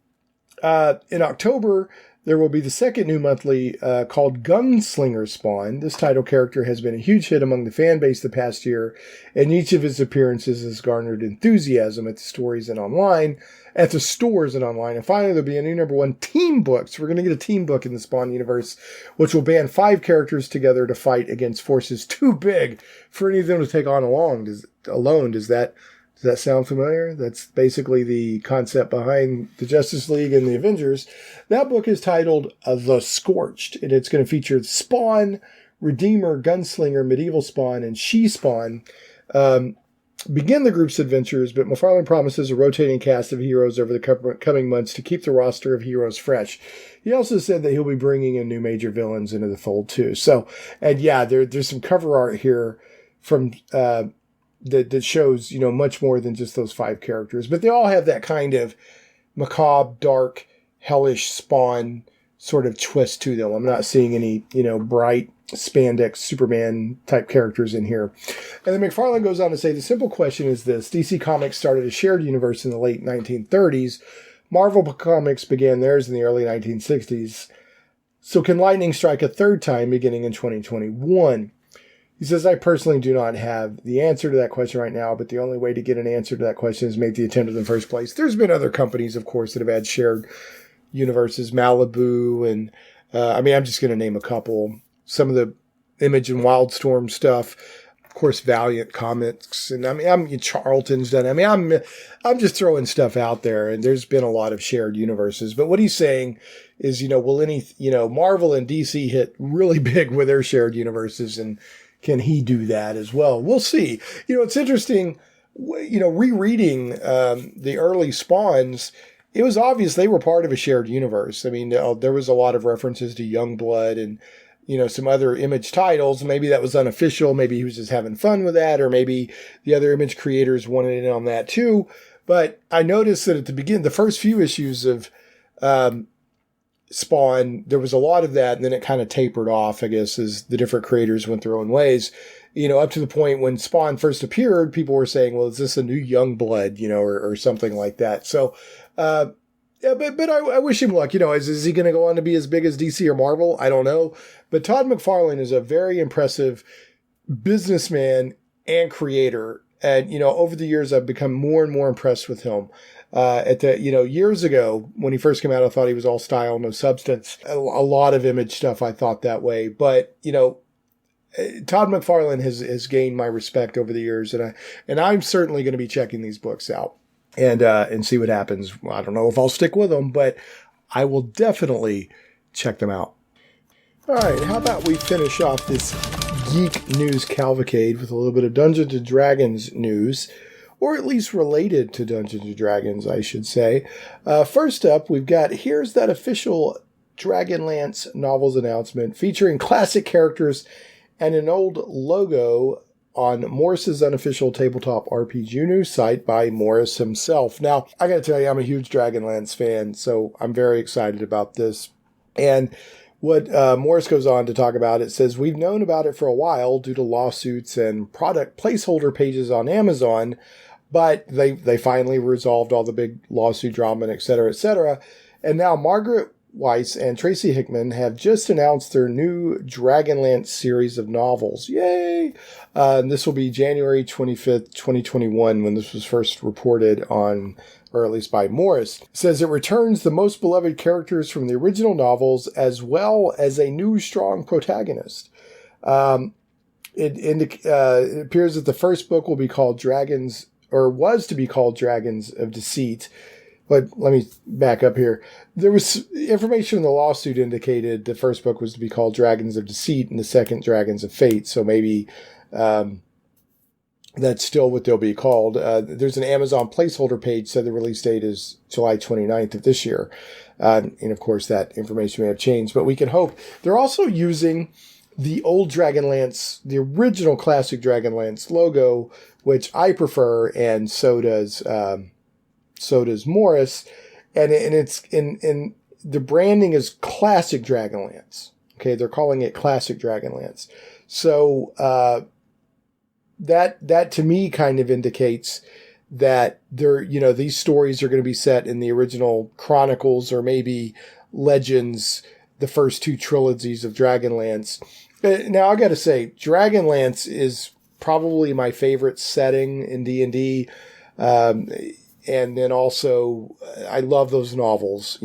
in October, there will be the second new monthly called Gunslinger Spawn. This title character has been a huge hit among the fan base the past year, and each of his appearances has garnered enthusiasm at the stores and online. And finally, there'll be a new #1 team book. So we're going to get a team book in the Spawn universe, which will band 5 characters together to fight against forces too big for any of them to take on alone. Does Does that sound familiar? That's basically the concept behind the Justice League and the Avengers. That book is titled The Scorched, and it's going to feature Spawn, Redeemer, Gunslinger, Medieval Spawn, and She-Spawn. Begin the group's adventures, but McFarlane promises a rotating cast of heroes over the coming months to keep the roster of heroes fresh. He also said that he'll be bringing in new major villains into the fold too. So, and yeah, there's some cover art here from that shows, much more than just those 5 characters, but they all have that kind of macabre, dark, hellish Spawn sort of twist to them. I'm not seeing any, bright spandex Superman type characters in here. And then McFarlane goes on to say, the simple question is this: DC Comics started a shared universe in the late 1930s. Marvel Comics began theirs in the early 1960s. So can lightning strike a third time beginning in 2021? He says, I personally do not have the answer to that question right now, but the only way to get an answer to that question is make the attempt in the first place. There's been other companies, of course, that have had shared universes, Malibu, and I'm just going to name a couple. Some of the Image and Wildstorm stuff, of course, Valiant Comics, and Charlton's done. I'm just throwing stuff out there, and there's been a lot of shared universes. But what he's saying is, will any, Marvel and DC hit really big with their shared universes, and can he do that as well? We'll see. It's interesting, rereading the early Spawns. It was obvious they were part of a shared universe. There was a lot of references to Youngblood and, some other Image titles. Maybe that was unofficial. Maybe he was just having fun with that, or maybe the other Image creators wanted in on that too. But I noticed that at the beginning, the first few issues of Spawn, there was a lot of that, and then it kind of tapered off, I guess, as the different creators went their own ways. Up to the point when Spawn first appeared, people were saying, well, is this a new Youngblood, or something like that. So, yeah, but I wish him luck. Is he going to go on to be as big as DC or Marvel? I don't know. But Todd McFarlane is a very impressive businessman and creator. And, over the years, I've become more and more impressed with him. Years ago, when he first came out, I thought he was all style, no substance. A lot of Image stuff, I thought that way. But, Todd McFarlane has gained my respect over the years. And I'm certainly going to be checking these books out and see what happens. I don't know if I'll stick with them, but I will definitely check them out. All right, how about we finish off this geek news cavalcade with a little bit of Dungeons & Dragons news, or at least related to Dungeons & Dragons, I should say. First up, we've got Here's That Official Dragonlance Novels announcement featuring classic characters and an old logo on Morris's unofficial tabletop RPG news site by Morris himself. Now, I got to tell you, I'm a huge Dragonlance fan, so I'm very excited about this. And what Morris goes on to talk about, it says, we've known about it for a while due to lawsuits and product placeholder pages on Amazon, but they finally resolved all the big lawsuit drama and et cetera, et cetera. And now Margaret Weiss and Tracy Hickman have just announced their new Dragonlance series of novels. Yay! And this will be January 25th, 2021, when this was first reported on, or at least by Morris. It says it returns the most beloved characters from the original novels, as well as a new strong protagonist. It appears that the first book will be called Dragons, or was to be called Dragons of Deceit. But let me back up here. There was information in the lawsuit indicated the first book was to be called Dragons of Deceit and the second Dragons of Fate. So maybe that's still what they'll be called. There's an Amazon placeholder page said the release date is July 29th of this year. And of course that information may have changed, but we can hope. They're also using the old Dragonlance, the original classic Dragonlance logo, which I prefer, and so does Morris, and it's in the branding is classic Dragonlance. Okay, they're calling it classic Dragonlance. So that to me kind of indicates that these stories are going to be set in the original Chronicles or maybe Legends, the first two trilogies of Dragonlance. Now I got to say, Dragonlance is probably my favorite setting in D&D. And then also, I love those novels.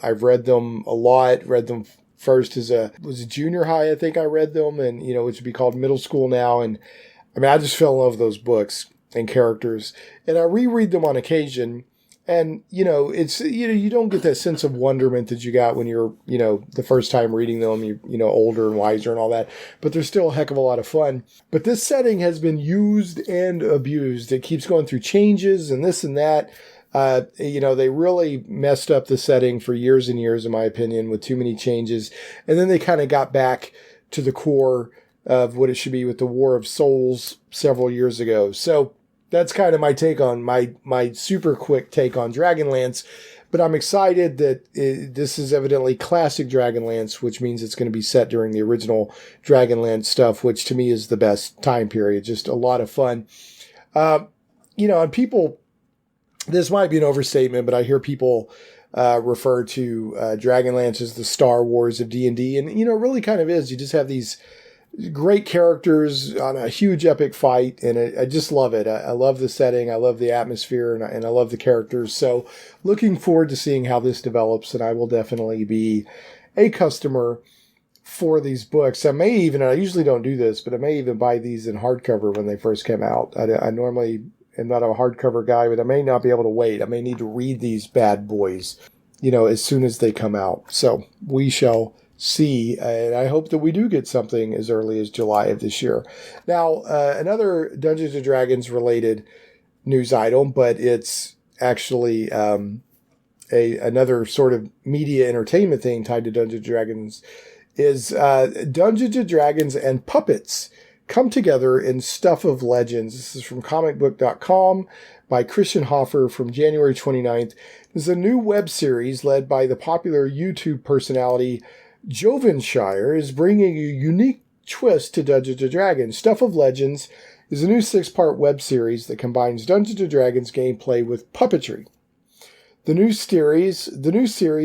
I've read them a lot, read them first was it junior high, I think I read them, and, which would be called middle school now. And I just fell in love with those books. and characters, and I reread them on occasion. And, it's, you don't get that sense of wonderment that you got when you're, the first time reading them, you're, older and wiser and all that. But they're still a heck of a lot of fun. But this setting has been used and abused. It keeps going through changes and this and that. They really messed up the setting for years and years, in my opinion, with too many changes. And then they kind of got back to the core of what it should be with the War of Souls several years ago. So that's kind of my take on my super quick take on Dragonlance. But I'm excited that this is evidently classic Dragonlance, which means it's going to be set during the original Dragonlance stuff, which to me is the best time period. Just a lot of fun. And people, this might be an overstatement, but I hear people refer to Dragonlance as the Star Wars of D&D. And, it really kind of is. You just have these great characters on a huge epic fight, and I just love it. I love the setting, I love the atmosphere, and I love the characters. So looking forward to seeing how this develops, and I will definitely be a customer for these books. I may even, and I usually don't do this, but I may even buy these in hardcover when they first come out. I normally am not a hardcover guy, but I may not be able to wait. I may need to read these bad boys, as soon as they come out. So we shall see, and I hope that we do get something as early as July of this year. Now, another Dungeons & Dragons related news item, but it's actually another sort of media entertainment thing tied to Dungeons & Dragons, is Dungeons & Dragons and puppets come together in Stuff of Legends. This is from comicbook.com by Christian Hoffer from January 29th. This is a new web series led by the popular YouTube personality Jovenshire, is bringing a unique twist to Dungeons & Dragons. Stuff of Legends is a new 6-part web series that combines Dungeons & Dragons gameplay with puppetry. The new series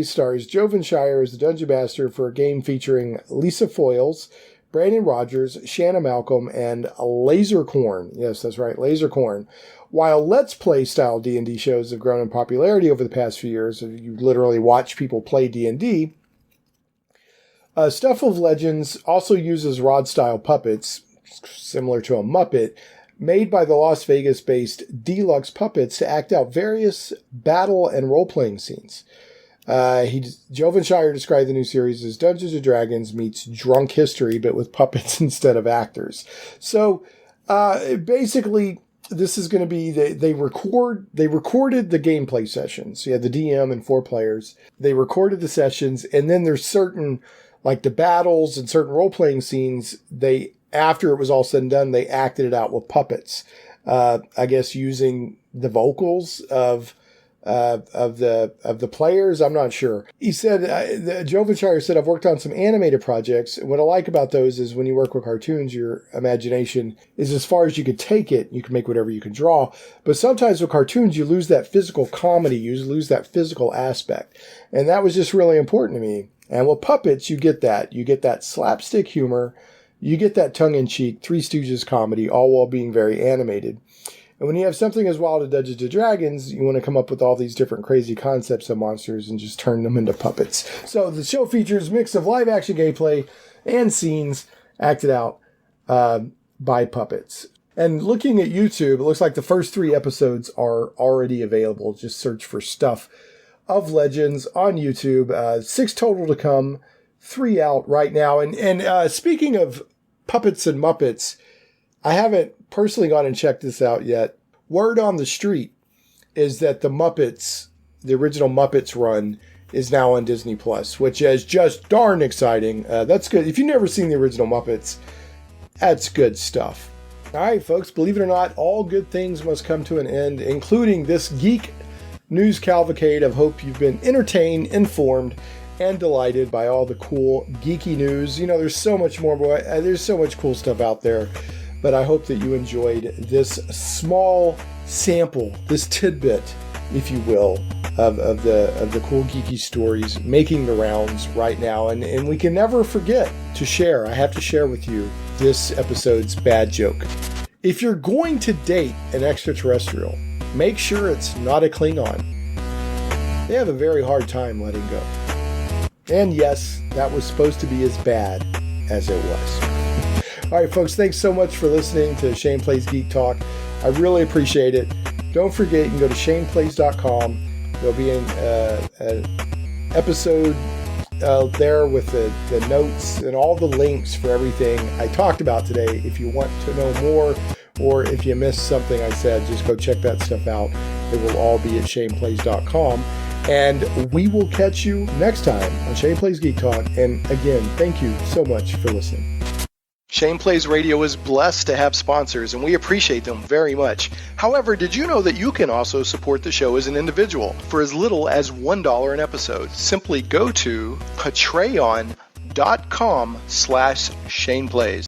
stars Jovenshire as the Dungeon Master for a game featuring Lisa Foyles, Brandon Rogers, Shanna Malcolm, and Lasercorn. Yes, that's right, Lasercorn. While Let's Play style D&D shows have grown in popularity over the past few years, you literally watch people play D&D, Stuff of Legends also uses rod-style puppets, similar to a Muppet, made by the Las Vegas-based Deluxe Puppets to act out various battle and role-playing scenes. Jovenshire described the new series as Dungeons & Dragons meets Drunk History, but with puppets instead of actors. So, basically, this is going to be, they recorded the gameplay sessions. So you had the DM and 4 players. They recorded the sessions, and then there's certain, like the battles and certain role-playing scenes, after it was all said and done, they acted it out with puppets. I guess using the vocals of the players. I'm not sure. He said, Jovenshire said, I've worked on some animated projects. What I like about those is when you work with cartoons, your imagination is as far as you can take it. You can make whatever you can draw. But sometimes with cartoons, you lose that physical comedy. You lose that physical aspect. And that was just really important to me. And with puppets, you get that. You get that slapstick humor. You get that tongue-in-cheek Three Stooges comedy, all while being very animated. And when you have something as wild as Dungeons & Dragons, you want to come up with all these different crazy concepts of monsters and just turn them into puppets. So the show features a mix of live-action gameplay and scenes acted out by puppets. And looking at YouTube, it looks like the first 3 episodes are already available. Just search for Stuff of Legends on YouTube. 6 total to come, 3 out right now. And speaking of puppets and Muppets, I haven't personally gone and checked this out yet. Word on the street is that the Muppets, the original Muppets run, is now on Disney Plus, which is just darn exciting. That's good. If you've never seen the original Muppets, that's good stuff. All right, folks, believe it or not, all good things must come to an end, including this geek news cavalcade. I hope you've been entertained, informed, and delighted by all the cool geeky news. You know, there's so much more, there's so much cool stuff out there. But I hope that you enjoyed this small sample, this tidbit, if you will, of the cool geeky stories making the rounds right now. And we can never forget to share. I have to share with you this episode's bad joke. If you're going to date an extraterrestrial, make sure it's not a Klingon. They have a very hard time letting go. And yes, that was supposed to be as bad as it was. All right, folks, thanks so much for listening to Shane Plays Geek Talk. I really appreciate it. Don't forget, you can go to shaneplays.com. There'll be an episode there with the notes and all the links for everything I talked about today. If you want to know more, or if you missed something I said, just go check that stuff out. It will all be at shaneplays.com. And we will catch you next time on Shane Plays Geek Talk. And again, thank you so much for listening. Shane Plays Radio is blessed to have sponsors, and we appreciate them very much. However, did you know that you can also support the show as an individual for as little as $1 an episode? Simply go to patreon.com/ShanePlays.